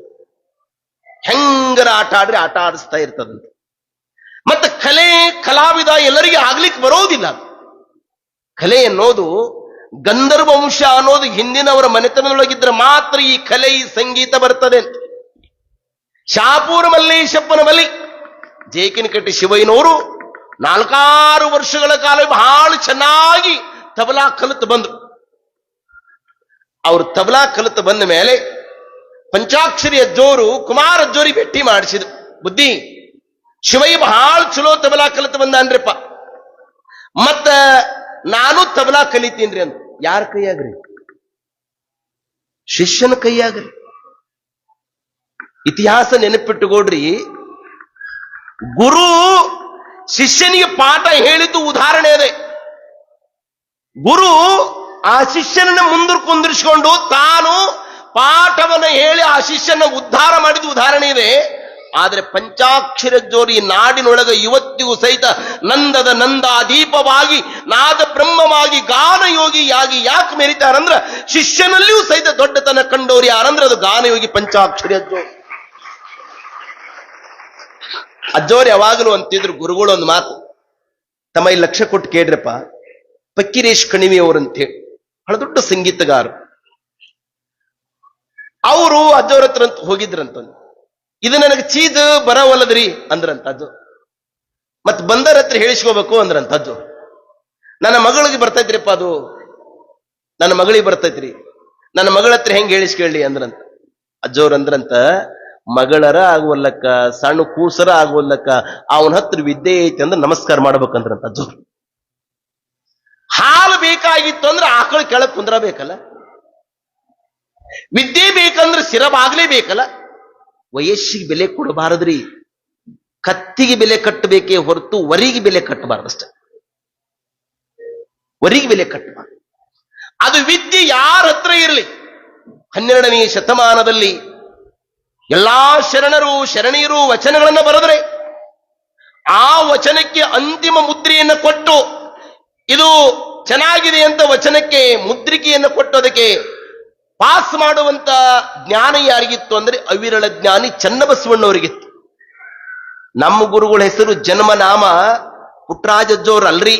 ಹೆಂಗರ ಆಟ ಆಡ್ರಿ ಆಟ ಆಡಿಸ್ತಾ ಇರ್ತದಂತೆ. ಮತ್ತೆ ಕಲೆ ಕಲಾವಿದ ಎಲ್ಲರಿಗೆ ಆಗ್ಲಿಕ್ಕೆ ಬರೋದಿಲ್ಲ. ಕಲೆ ಎನ್ನೋದು ಗಂಧರ್ವ ವಂಶ ಅನ್ನೋದು ಹಿಂದಿನವರ ಮನೆತನದೊಳಗಿದ್ರೆ ಮಾತ್ರ ಈ ಕಲೆ, ಈ ಸಂಗೀತ ಬರ್ತದೆ ಅಂತ. ಶಾಪೂರ ಮಲ್ಲೇಶಪ್ಪನ ಬಲಿ ಜೇಕಿನ ಕಟ್ಟಿ ಶಿವಯ್ಯನವರು 4-6 ವರ್ಷಗಳ ಕಾಲ ಬಹಳ ಚೆನ್ನಾಗಿ ತಬಲಾ ಕಲಿತು ಬಂದ್ರು. ಅವರು ತಬಲಾ ಕಲಿತು ಬಂದ ಮೇಲೆ ಪಂಚಾಕ್ಷರಿ ಅಜ್ಜೋರು ಕುಮಾರ್ ಅಜ್ಜೋರಿ ಭೇಟಿ ಮಾಡಿಸಿದ್ರು. ಬುದ್ಧಿ, ಶಿವಯ್ಯ ಬಹಳ ಚಲೋ ತಬಲಾ ಕಲಿತು ಬಂದಾನ್ರಿಪ್ಪ, ಮತ್ತ ನಾನು ತಬಲಾ ಕಲಿತೀನ್ರಿ ಅಂತ. ಯಾರ ಕೈಯಾಗ್ರಿ? ಶಿಷ್ಯನ ಕೈಯಾಗ್ರಿ. ಇತಿಹಾಸ ನೆನಪಿಟ್ಟುಕೊಡ್ರಿ, ಗುರು ಶಿಷ್ಯನಿಗೆ ಪಾಠ ಹೇಳಿದ್ದು ಉದಾಹರಣೆ ಇದೆ. ಗುರು ಆ ಶಿಷ್ಯನನ್ನ ಮುಂದೆ ಕುಂದಿರಿಸಿಕೊಂಡು ತಾನು ಪಾಠವನ್ನ ಹೇಳಿ ಆ ಶಿಷ್ಯನ ಉದ್ಧಾರ ಮಾಡಿದ ಉದಾಹರಣೆ ಇದೆ. ಆದರೆ ಪಂಚಾಕ್ಷರ ಜೋರಿ ನಾಡಿನೊಳಗೆ ಇವತ್ತಿಗೂ ಸಹಿತ ನಂದದ ನಂದಾದೀಪವಾಗಿ ನಾದ ಬ್ರಹ್ಮವಾಗಿ ಗಾನಯೋಗಿಯಾಗಿ ಯಾಕೆ ಮೆರಿತಾರಂದ್ರ ಶಿಷ್ಯನಲ್ಲಿಯೂ ಸಹಿತ ದೊಡ್ಡತನ ಕಂಡೋರು ಯಾರಂದ್ರೆ ಅದು ಗಾನಯೋಗಿ ಪಂಚಾಕ್ಷರಿ ಅಜ್ಜೋರು. ಅಜ್ಜೋರು ಯಾವಾಗಲೂ ಅಂತಿದ್ರು ಗುರುಗಳು ಒಂದು ಮಾತು, ತಮ್ಮ ಈ ಲಕ್ಷ ಕೊಟ್ಟು ಕೇಳ್ರಪ್ಪ, ಫಕ್ಕೀರೇಶ್ ಕಣಿವಿ ಅವರಂತೇಳಿ ಬಹಳ ದೊಡ್ಡ ಸಂಗೀತಗಾರರು. ಅವರು ಅಜ್ಜೋರ ಹತ್ರ ಅಂತ ಹೋಗಿದ್ರಂತ, ಇದು ನನಗೆ ಚೀಜ್ ಬರವಲ್ಲದ್ರಿ ಅಂದ್ರಂತ ಅಜ್ಜು. ಮತ್ ಬಂದರ ಹತ್ರ ಹೇಳಿಸ್ಕೋಬೇಕು ಅಂದ್ರಂತ ಅಜ್ಜು. ನನ್ನ ಮಗಳಿಗೆ ಬರ್ತೈತ್ರಿಪ್ಪ, ಅದು ನನ್ನ ಮಗಳಿಗೆ ಬರ್ತೈತ್ರಿ, ನನ್ನ ಮಗಳ ಹತ್ರ ಹೆಂಗ್ ಹೇಳಿಸ್ಕೊಳ್ಳಿ ಅಂದ್ರಂತ. ಅಜ್ಜೋರ್ ಅಂದ್ರಂತ, ಮಗಳರ ಆಗುವಲ್ಲಕ್ಕ, ಸಣ್ಣ ಕೂಸರ ಆಗುವಲ್ಲಕ್ಕ, ಅವನ ಹತ್ರ ವಿದ್ಯೆ ಐತಿ ಅಂದ್ರೆ ನಮಸ್ಕಾರ ಮಾಡ್ಬೇಕಂದ್ರಂತ ಅಜ್ಜೋರ್. ಹಾಲು ಬೇಕಾಗಿತ್ತು ಅಂದ್ರೆ ಆಕಳು ಕೆಳಗ್ ಕುಂದ್ರಬೇಕಲ್ಲ, ವಿದ್ಯೆ ಬೇಕಂದ್ರೆ ಸಿರಬಾಗ್ಲೇ ಬೇಕಲ್ಲ. ವಯಸ್ಸಿಗೆ ಬೆಲೆ ಕೊಡಬಾರದ್ರಿ, ಕತ್ತಿಗೆ ಬೆಲೆ ಕಟ್ಟಬೇಕೇ ಹೊರತು ವರಿಗೆ ಬೆಲೆ ಕಟ್ಟಬಾರದಷ್ಟೆ. ವರಿಗೆ ಬೆಲೆ ಕಟ್ಟಬಾರದು. ಅದು ವಿದ್ಯೆ ಯಾರ ಹತ್ರ ಇರಲಿ. 12ನೇ ಶತಮಾನದಲ್ಲಿ ಎಲ್ಲಾ ಶರಣರು ಶರಣೀಯರು ವಚನಗಳನ್ನು ಬರೆದರೆ ಆ ವಚನಕ್ಕೆ ಅಂತಿಮ ಮುದ್ರೆಯನ್ನು ಕೊಟ್ಟು ಇದು ಚೆನ್ನಾಗಿದೆ ಅಂತ ವಚನಕ್ಕೆ ಮುದ್ರಿಕೆಯನ್ನು ಕೊಟ್ಟು ಅದಕ್ಕೆ ಪಾಸ್ ಮಾಡುವಂತ ಜ್ಞಾನ ಯಾರಿಗಿತ್ತು ಅಂದ್ರೆ ಅವಿರಳ ಜ್ಞಾನಿ ಚನ್ನಬಸವಣ್ಣವರಿಗಿತ್ತು. ನಮ್ಮ ಗುರುಗಳ ಹೆಸರು ಜನ್ಮನಾಮ ಪುಟ್ಟರಾಜಜ್ಜೋರ್ ಅಲ್ರಿ,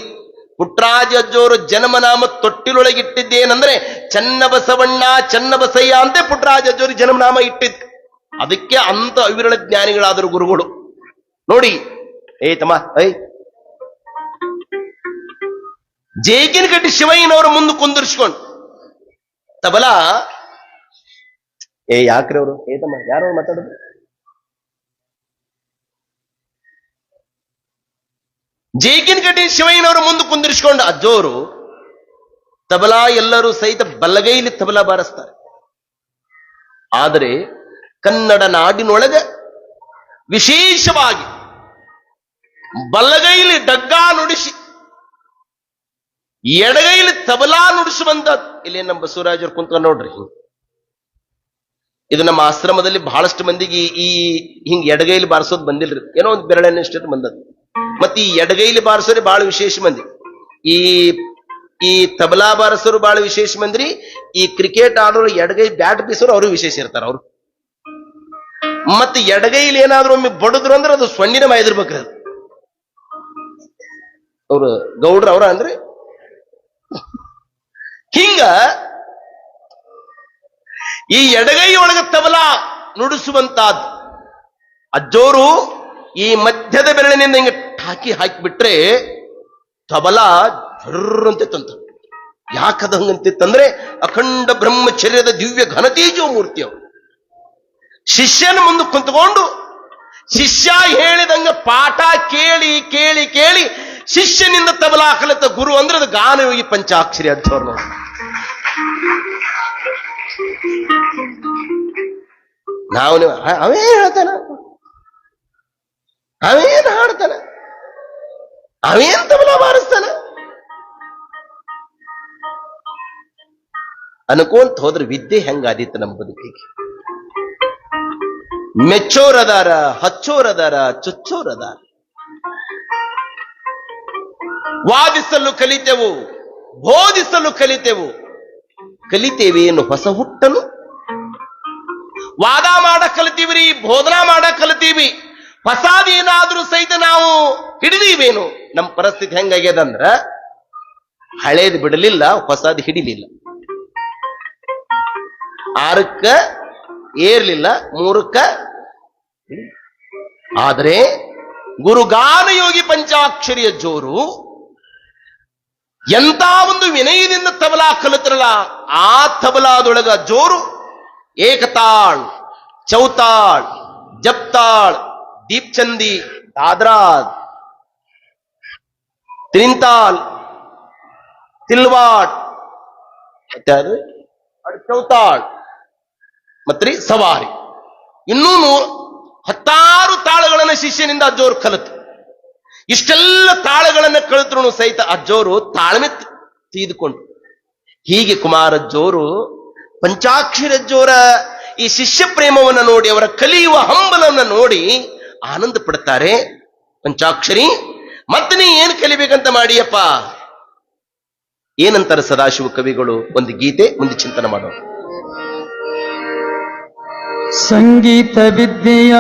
ಪುಟ್ಟರಾಜ ಅಜ್ಜೋರು ಜನ್ಮನಾಮ ತೊಟ್ಟಿಲೊಳಗಿಟ್ಟಿದ್ದೇನೆಂದ್ರೆ ಚನ್ನಬಸವಣ್ಣ ಚನ್ನಬಸಯ್ಯ ಅಂತೆ ಪುಟ್ಟರಾಜ ಅಜ್ಜೋರು ಜನ್ಮನಾಮ ಇಟ್ಟಿದ್. ಅದಕ್ಕೆ ಅಂತ ಅವಿರಳ ಜ್ಞಾನಿಗಳಾದರು ಗುರುಗಳು. ನೋಡಿ ತಮ್ಮ ಜೇಗಿನಗಟ್ಟಿ ಶಿವಯ್ಯನವರ ಮುಂದೆ ಕುಂದಿರ್ಸ್ಕೊಂಡು ತಬಲಾ ಯಾಕ್ರಿ ಅವರು ತಮ್ಮ ಯಾರು ಮಾತಾಡೋದು? ಜೇಗಿನಗಟ್ಟಿ ಶಿವಯ್ಯನವರ ಮುಂದೆ ಕುಂದಿರ್ಸ್ಕೊಂಡು ಅಜ್ಜೋರು ತಬಲಾ ಎಲ್ಲರೂ ಸಹಿತ ಬಲಗೈಲಿ ತಬಲಾ ಬಾರಿಸ್ತಾರೆ. ಆದರೆ ಕನ್ನಡ ನಾಡಿನೊಳಗೆ ವಿಶೇಷವಾಗಿ ಬಲಗೈಲಿ ಡಗ್ಗಾ ನುಡಿಸಿ ಎಡಗೈಲಿ ತಬಲಾ ನುಡಿಸುವಂತ ಇಲ್ಲಿ ನಮ್ಮ ಬಸವರಾಜರು ಕುಂತ್ಕೊಂಡು ನೋಡ್ರಿ. ಇದು ನಮ್ಮ ಆಶ್ರಮದಲ್ಲಿ ಬಹಳಷ್ಟು ಮಂದಿಗೆ ಈ ಹಿಂಗ್ ಎಡಗೈಲಿ ಬಾರಿಸೋದು ಬಂದಿಲ್ರಿ, ಏನೋ ಒಂದು ಬೆರಳನ್ನಷ್ಟು ಬಂದದ್ದು. ಮತ್ತೆ ಈ ಎಡಗೈಲಿ ಬಾರಿಸೋರಿ ಬಹಳ ವಿಶೇಷ ಮಂದಿ, ಈ ತಬಲಾ ಬಾರಿಸೋರು ಬಹಳ ವಿಶೇಷ ಮಂದಿ. ಈ ಕ್ರಿಕೆಟ್ ಆಡೋರು ಎಡಗೈ ಬ್ಯಾಟ್ ಬೀಸೋರು ಅವರು ವಿಶೇಷ ಇರ್ತಾರ ಅವರು. ಮತ್ತೆ ಎಡಗೈಲಿ ಏನಾದ್ರು ಒಮ್ಮೆ ಬಡದ್ರು ಅಂದ್ರೆ ಅದು ಸೊಣ್ಣಿನ ಮಾಯದಿರ್ಬೇಕ್ರಿ. ಅದು ಅವ್ರು ಗೌಡ್ರ ಅವ್ರ ಅಂದ್ರೆ ಹಿಂಗ ಈ ಎಡಗೈ ಒಳಗ ತಬಲಾ ನುಡಿಸುವಂತಾದ್ ಅಜ್ಜೋರು ಈ ಮಧ್ಯದ ಬೆರಳಿನಿಂದ ಹಿಂಗ ಹಾಕಿಬಿಟ್ರೆ ತಬಲಾ ಜರ್ರಂತಿತ್ತಂತ. ಯಾಕದ ಹಂಗಂತಿತ್ತಂದ್ರೆ ಅಖಂಡ ಬ್ರಹ್ಮಚರ್ಯದ ದಿವ್ಯ ಘನತೇಜೋ ಮೂರ್ತಿ ಅವರು. ಶಿಷ್ಯನ ಮುಂದೆ ಕುಂತ್ಕೊಂಡು ಶಿಷ್ಯ ಹೇಳಿದಂಗ ಪಾಠ ಕೇಳಿ ಕೇಳಿ ಕೇಳಿ ಶಿಷ್ಯನಿಂದ ತಬಲಾ ಕಲಿತ ಗುರು ಅಂದ್ರೆ ಅದು ಗಾನಯೋಗಿ ಪಂಚಾಕ್ಷರಿ ಅಜ್ಜೋರ್ನ. ನಾವು ಅವೇ ಹೇಳ್ತಾನ, ಅವೇನ್ ಹಾಡ್ತಾನ, ಅವೇನ್ ತಬಲಾ ಬಾರಿಸ್ತಾನ ಅನ್ಕೊಂತ ಹೋದ್ರೆ ವಿದ್ಯೆ ಹೆಂಗಾದಿತ್ತು ನಮ್ಮ ಬದುಕಿಗೆ. ಮೆಚ್ಚೋರದಾರ, ಹಚ್ಚೋರದಾರ, ಚುಚ್ಚೋರದಾರ. ವಾದಿಸಲು ಕಲಿತೆವು, ಬೋಧಿಸಲು ಕಲಿತೆವು, ಕಲಿತೇವೇನು ಹೊಸ ಹುಟ್ಟಲು. ವಾದ ಮಾಡ ಕಲಿತೀವ್ರಿ, ಬೋಧನಾ ಮಾಡ ಕಲಿತೀವಿ, ಹೊಸಾದೇನಾದ್ರೂ ಸಹಿತ ನಾವು ಹಿಡಿದೀವೇನು. ನಮ್ಮ ಪರಿಸ್ಥಿತಿ ಹೆಂಗಾಗ್ಯದಂದ್ರ ಹಳೇದು ಬಿಡಲಿಲ್ಲ, ಹೊಸದು ಹಿಡಿಲಿಲ್ಲ. 6ಕ್ಕ ಏರ್ಲಿಲ್ಲ, 3ಕ್ಕ. ಆದರೆ ಗುರುಗಾನಯೋಗಿ ಪಂಚಾಕ್ಷರಿಯ ಜೋರು ಎಂತ ಒಂದು ವಿನಯದಿಂದ ತಬಲಾ ಕಲಿತ್ರಲ್ಲ. ಆ ತಬಲಾದೊಳಗ ಜೋರು ಏಕತಾಳ್, ಚೌತಾಳ್, ಜಪ್ತಾಳ್, ದೀಪ್ಚಂದಿ, ದಾದ್ರಾದ್, ತ್ರಿನ್ತಾಲ್, ತಿಲ್ವಾಟ್, ಚೌತಾಳ್ ಮತ್ರಿ ಸವಾರಿ, ಇನ್ನೂ 16 ತಾಳಗಳನ್ನ ಶಿಷ್ಯನಿಂದ ಅಜ್ಜೋರು ಕಲಿತು. ಇಷ್ಟೆಲ್ಲ ತಾಳಗಳನ್ನ ಕಲಿತರು ಸಹಿತ ಅಜ್ಜೋರು ತಾಳ್ಮೆ ತೀದುಕೊಂಡು. ಹೀಗೆ ಕುಮಾರಜ್ಜೋರು ಪಂಚಾಕ್ಷರಜ್ಜೋರ ಈ ಶಿಷ್ಯ ಪ್ರೇಮವನ್ನು ನೋಡಿ, ಅವರ ಕಲಿಯುವ ಹಂಬಲವನ್ನು ನೋಡಿ ಆನಂದ ಪಡ್ತಾರೆ. ಪಂಚಾಕ್ಷರಿ ಮತ್ತೆ ನೀ ಏನ್ ಕಲಿಬೇಕಂತ ಮಾಡಿಯಪ್ಪ, ಏನಂತಾರೆ ಸದಾಶಿವ ಕವಿಗಳು? ಒಂದು ಗೀತೆ ಮುಂದೆ ಚಿಂತನೆ ಮಾಡೋಣ. ಸಂಗೀತ ವಿದ್ಯೆಯ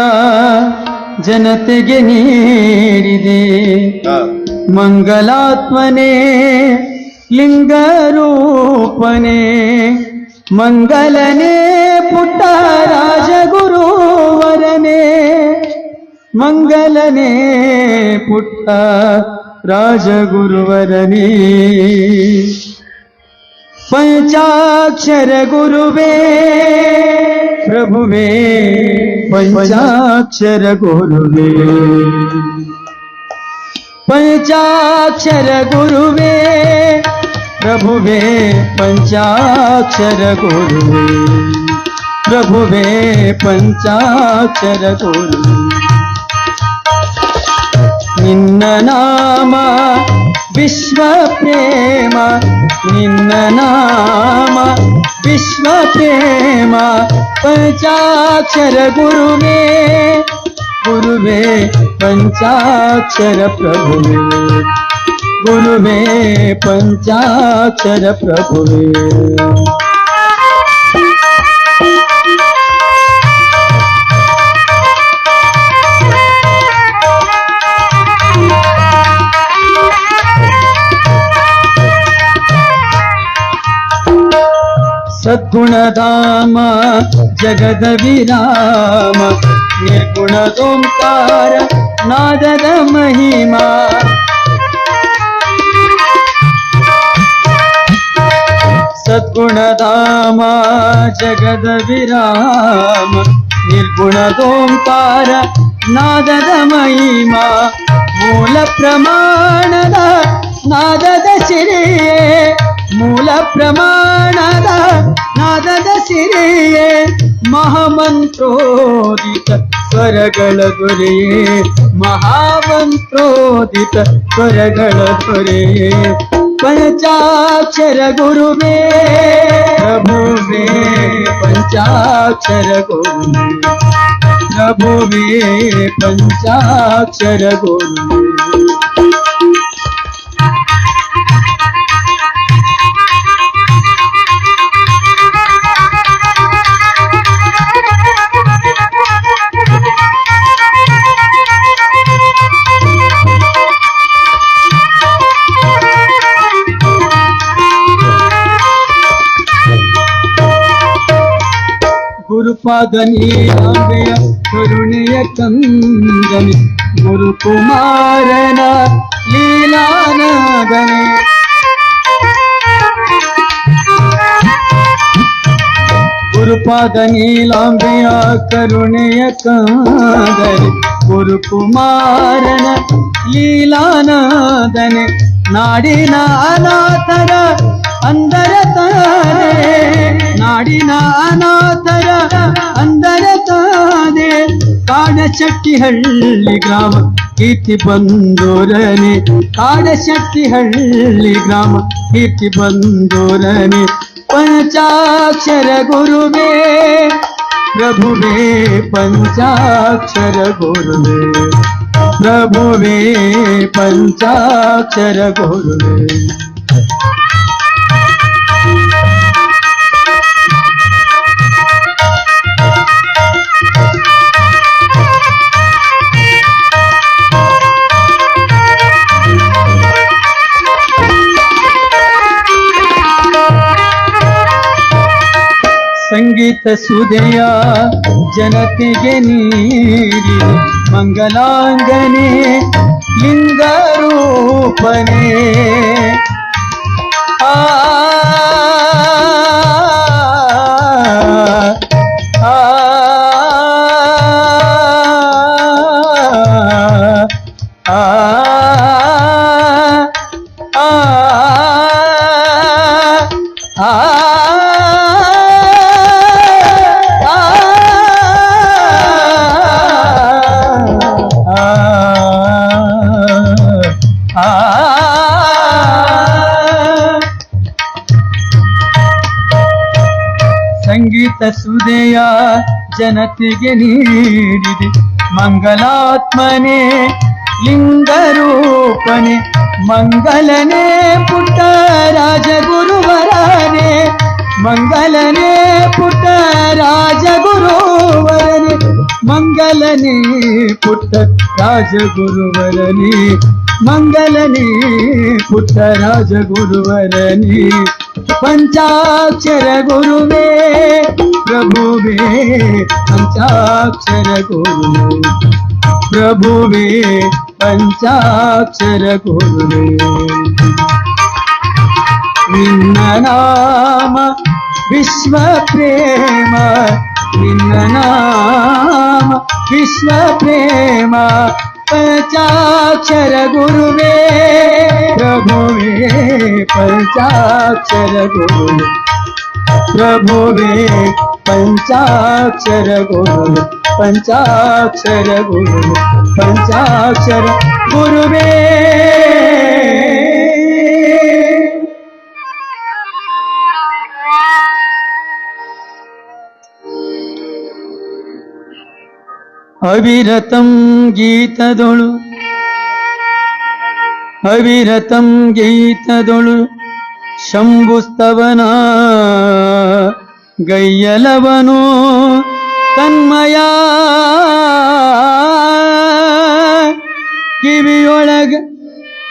ಜನತೆಗೆ ನೀಡಿದೆ ಮಂಗಲಾತ್ಮನೇ, ಲಿಂಗರೂಪನೇ, ಮಂಗಲನೇ ಪುಟ್ಟ ರಾಜಗುರುವರನೇ, ಮಂಗಲನೇ ಪುಟ್ಟ ರಾಜಗುರುವರನೇ. ಪಂಚಾಕ್ಷರ ಗುರುವೇ ಪ್ರಭುವೇ, ಪಂಚಾಕ್ಷರ ಗುರುವೇ, ಪಂಚಾಕ್ಷರ ಗುರುವೇ ಪ್ರಭುವೇ, ಪಂಚಾಕ್ಷರ ಗುರುವೇ, ಪ್ರಭುವೇ ಪಂಚಾಕ್ಷರ ಗುರುವೇ. ನಿನ್ನ ನಾಮ ವಿಶ್ವ ಪ್ರೇಮ, ನಿನ್ನ ನಾಮ ವಿಶ್ವ ಪ್ರೇಮ, ಪಂಚಾಕ್ಷರ ಗುರುವೇ, ಗುರುವೇ ಪಂಚಾಕ್ಷರ ಪ್ರಭುವೇ, ಗುರುವೇ ಪಂಚಾಕ್ಷರ ಪ್ರಭುವೇ. ಸದ್ಗುಣಧಾಮ ಜಗದ ವಿರಾಮ ನಿರ್ಗುಣದೋಂಕಾರ ನಾದದ ಮಹಿಮಾ ಸದ್ಗುಣಧಾಮ ಜಗದ ವಿರಾಮ ನಿರ್ಗುಣದೋಂಕಾರ ನಾದದ ಮಹಿಮಾ ಮೂಲ ಪ್ರಮಾಣದ ನಾದದ ಸಿರಿಯೇ ಮೂಲ ಪ್ರಮಾಣದ ನಾದದ ಸಿರಿಯೇ ಮಹಾಮಂತ್ರೋದಿತ ಸ್ವರಗಳ ದೊರೆಯೇ ಮಹಾಮಂತ್ರೋದಿತ ಸ್ವರಗಳ ದೊರೆಯೇ ಪಂಚಾಕ್ಷರ ಗುರುವೇ ಪ್ರಭುವೇ ಪಂಚಾಕ್ಷರ ಗುರುವೇ ಪ್ರಭುವೇ ಪಂಚಾಕ್ಷರ ಗುರುವೇ ಗುರುಪಾದ ನೀರಾಂಬೆಯ ಕರುಣೆಯ ಕಂದನೆ ಗುರುಕುಮಾರನ ಲೀಲಾನದನೆ ಗುರುಪಾದ ನೀಲಾಂಬೆಯ ಕರುಣೆಯ ಕಂದನೆ ಗುರುಕುಮಾರನ ಲೀಲಾನದನೆ ನಾಡಿನ ಅನಾಥರ ಅಂದರ ತಾನೆ ನಾಡಿನ ಅನಾಥರ ಅಂದರ ತಾನೆ ಕಾಡಶೆಟ್ಟಿಹಳ್ಳಿ ಗ್ರಾಮ ಕೀರ್ತಿ ಬಂದೋರನೆ ಕಾಡಶೆಟ್ಟಿಹಳ್ಳಿ ಗ್ರಾಮ ಕೀರ್ತಿ ಬಂದೋರನೆ ಪಂಚಾಕ್ಷರ ಗುರುವೇ ಪ್ರಭುವೇ ಪಂಚಾಕ್ಷರ ಗುರುವೇ ಪ್ರಭುವೇ ಪಂಚಾಕ್ಷರ ಗುರುವೇ ಸಂಗೀತ ಸುದೆಯ ಜನತೆಗೆ ನೀಡಿ ಮಂಗಲಾಂಗನೆ ಲಿಂಗರೂಪನೆ ಆ ಸಂಗೀತ ಸುದೆಯ ಜನತೆಗೆ ನೀಡಿದೆ ಮಂಗಲಾತ್ಮನೆ ಲಿಂಗರೂಪನೆ ಮಂಗಲನೆ ಪುಟ್ಟ ರಾಜಗುರುವರನೆ ಮಂಗಲನೆ ಪುಟ್ಟ ರಾಜಗುರುವರನೆ ಮಂಗಲನೆ ಪುಟ್ಟ ರಾಜಗುರುವರನೆ ಮಂಗಲನೆ ಪುಟ್ಟ ರಾಜಗುರುವರನೆ ಪಂಚಾಕ್ಷರ ಗುರುವೇ ಪ್ರಭುವೇ ಪಂಚಾಕ್ಷರ ಗುರುವೇ ಪ್ರಭುವೇ ಪಂಚಾಕ್ಷರ ಗುರುವೇ ನಿನ್ನ ನಾಮ ವಿಶ್ವ ಪ್ರೇಮ ನಿನ್ನ ನಾಮ ವಿಶ್ವ ಪ್ರೇಮ ಪಂಚಾಕ್ಷರ ಗುರುವೇ ಪ್ರಭುವೇ ಪಂಚಾಕ್ಷರ ಗುರುವೇ ಪ್ರಭುವೇ ಪಂಚಾಕ್ಷರ ಗುರುವೇ ಪಂಚಾಕ್ಷರ ಗುರುವೇ ಪಂಚಾಕ್ಷರ ಗುರುವೇ ಅವಿರತಂ ಗೀತದೊಳು ಅವಿರತಂ ಗೀತದೊಳು ಶಂಭುಸ್ತವನ ಗೈಯಲವನು ತನ್ಮಯ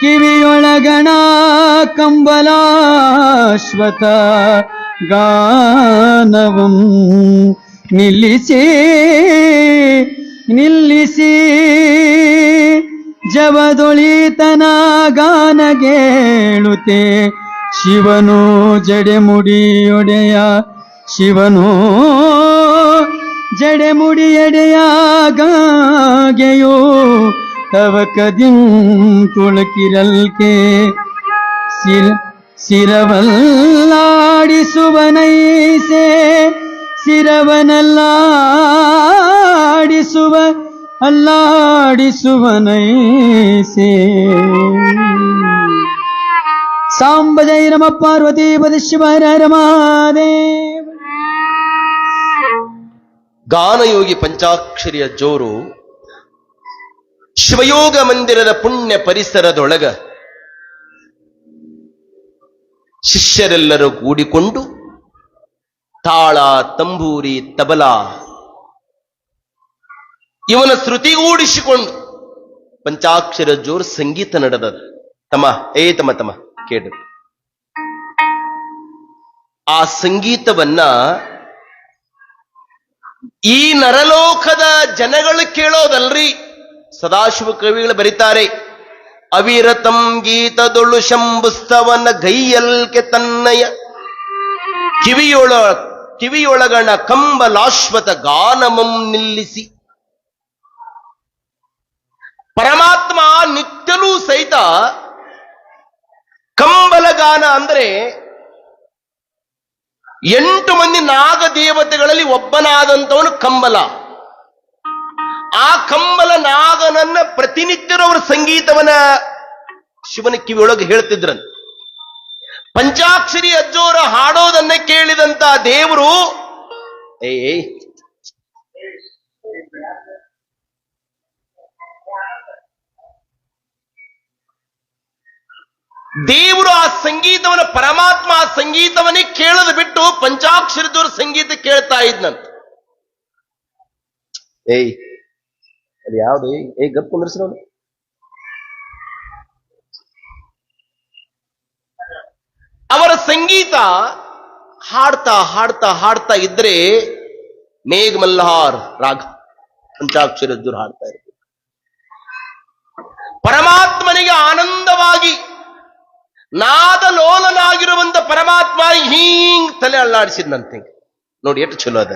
ಕಿವಿಯೊಳಗಣ ಕಂಬಲಾಶ್ವತ ಗಾನವಂ ನಿಲ್ಲಿಸಿ ನಿಲ್ಲಿಸಿ ಜವದೊಳಿತನ ಗಾನಗೇಳುತ್ತೆ ಶಿವನು ಜಡೆಮುಡಿಯೊಡೆಯ ಶಿವನು ಜಡೆಮುಡಿಯಡೆಯಾಗೆಯೋ ತವ ಕದಿಂ ತುಳಕಿರಲ್ಕೆ ಸಿರವಲ್ಲಾಡಿಸುವನೈಸೆ ಸಿರವನಲ್ಲಾಡಿಸುವ ಅಲ್ಲಾಡಿಸುವನೈಸೆ ಸಾಂಬ ಜೈ ನಮ ಪಾರ್ವತಿ ಪದ ಶಿವ ರಮಾದೇವ. ಗಾನಯೋಗಿ ಪಂಚಾಕ್ಷರಿಯ ಜೋರು ಶಿವಯೋಗ ಮಂದಿರದ ಪುಣ್ಯ ಪರಿಸರದೊಳಗ ಶಿಷ್ಯರೆಲ್ಲರೂ ಕೂಡಿಕೊಂಡು ತಾಳ ತಂಬೂರಿ ತಬಲ ಇವನ ಶ್ರುತಿಗೂಡಿಸಿಕೊಂಡು ಪಂಚಾಕ್ಷರ ಜೋರು ಸಂಗೀತ ನಡೆದದ. ತಮ್ಮ ತಮ್ಮ ಕೇಳು, ಆ ಸಂಗೀತವನ್ನ ಈ ನರಲೋಕದ ಜನಗಳು ಕೇಳೋದಲ್ರಿ. ಸದಾಶಿವ ಕವಿಗಳು ಬರೀತಾರೆ, ಅವಿರತಂ ಗೀತದೊಳು ಶಂಭುಸ್ತವನ ಗೈಯಲ್ಕೆ ತನ್ನಯ ಕಿವಿಯೊಳಗಣ ಕಂಬಲಾಶ್ವತ ಗಾನಮಂ ನಿಲ್ಲಿಸಿ. ಪರಮಾತ್ಮ ನಿತ್ಯಲೂ ಸಹಿತ ಕಂಬಲಗಾನ ಅಂದ್ರೆ 8 ಮಂದಿ ನಾಗದೇವತೆಗಳಲ್ಲಿ ಒಬ್ಬನಾದಂಥವನು ಕಂಬಲ. ಆ ಕಂಬಲ ನಾಗನನ್ನ ಪ್ರತಿನಿತ್ಯರು ಅವರ ಸಂಗೀತವನ್ನ ಶಿವನ ಕಿವಿಯೊಳಗೆ ಹೇಳ್ತಿದ್ರಂತೆ. ಪಂಚಾಕ್ಷರಿ ಅಜ್ಜೋರ ಹಾಡೋದನ್ನ ಕೇಳಿದಂತ ದೇವರು ದೇವರು ಆ ಸಂಗೀತವನ್ನ ಪರಮಾತ್ಮ ಆ ಸಂಗೀತವನ್ನೇ ಕೇಳದ ಬಿಟ್ಟು ಪಂಚಾಕ್ಷರದವ್ರ ಸಂಗೀತ ಕೇಳ್ತಾ ಇದ್ನಂತ. ಅದು ಯಾವ್ದು ಗಪ್ ಕುಂದ್ರಸ್ರ ಅವರ ಸಂಗೀತ ಹಾಡ್ತಾ ಹಾಡ್ತಾ ಹಾಡ್ತಾ ಇದ್ರೆ ಮೇಘ ಮಲ್ಹಾರ್ ರಾಗ ಪಂಚಾಕ್ಷರದವ್ರು ಹಾಡ್ತಾ ಇದ್ರು. ಪರಮಾತ್ಮನಿಗೆ ಆನಂದವಾಗಿ ನಾದಲೋಲನಾಗಿರುವಂತ ಪರಮಾತ್ಮ ಹೀಂಗ್ ತಲೆ ಅಲ್ಲಾಡಿಸಿದ್ನಂತೆ. ನೋಡಿ ಎಷ್ಟು ಚಲೋ ಅದ.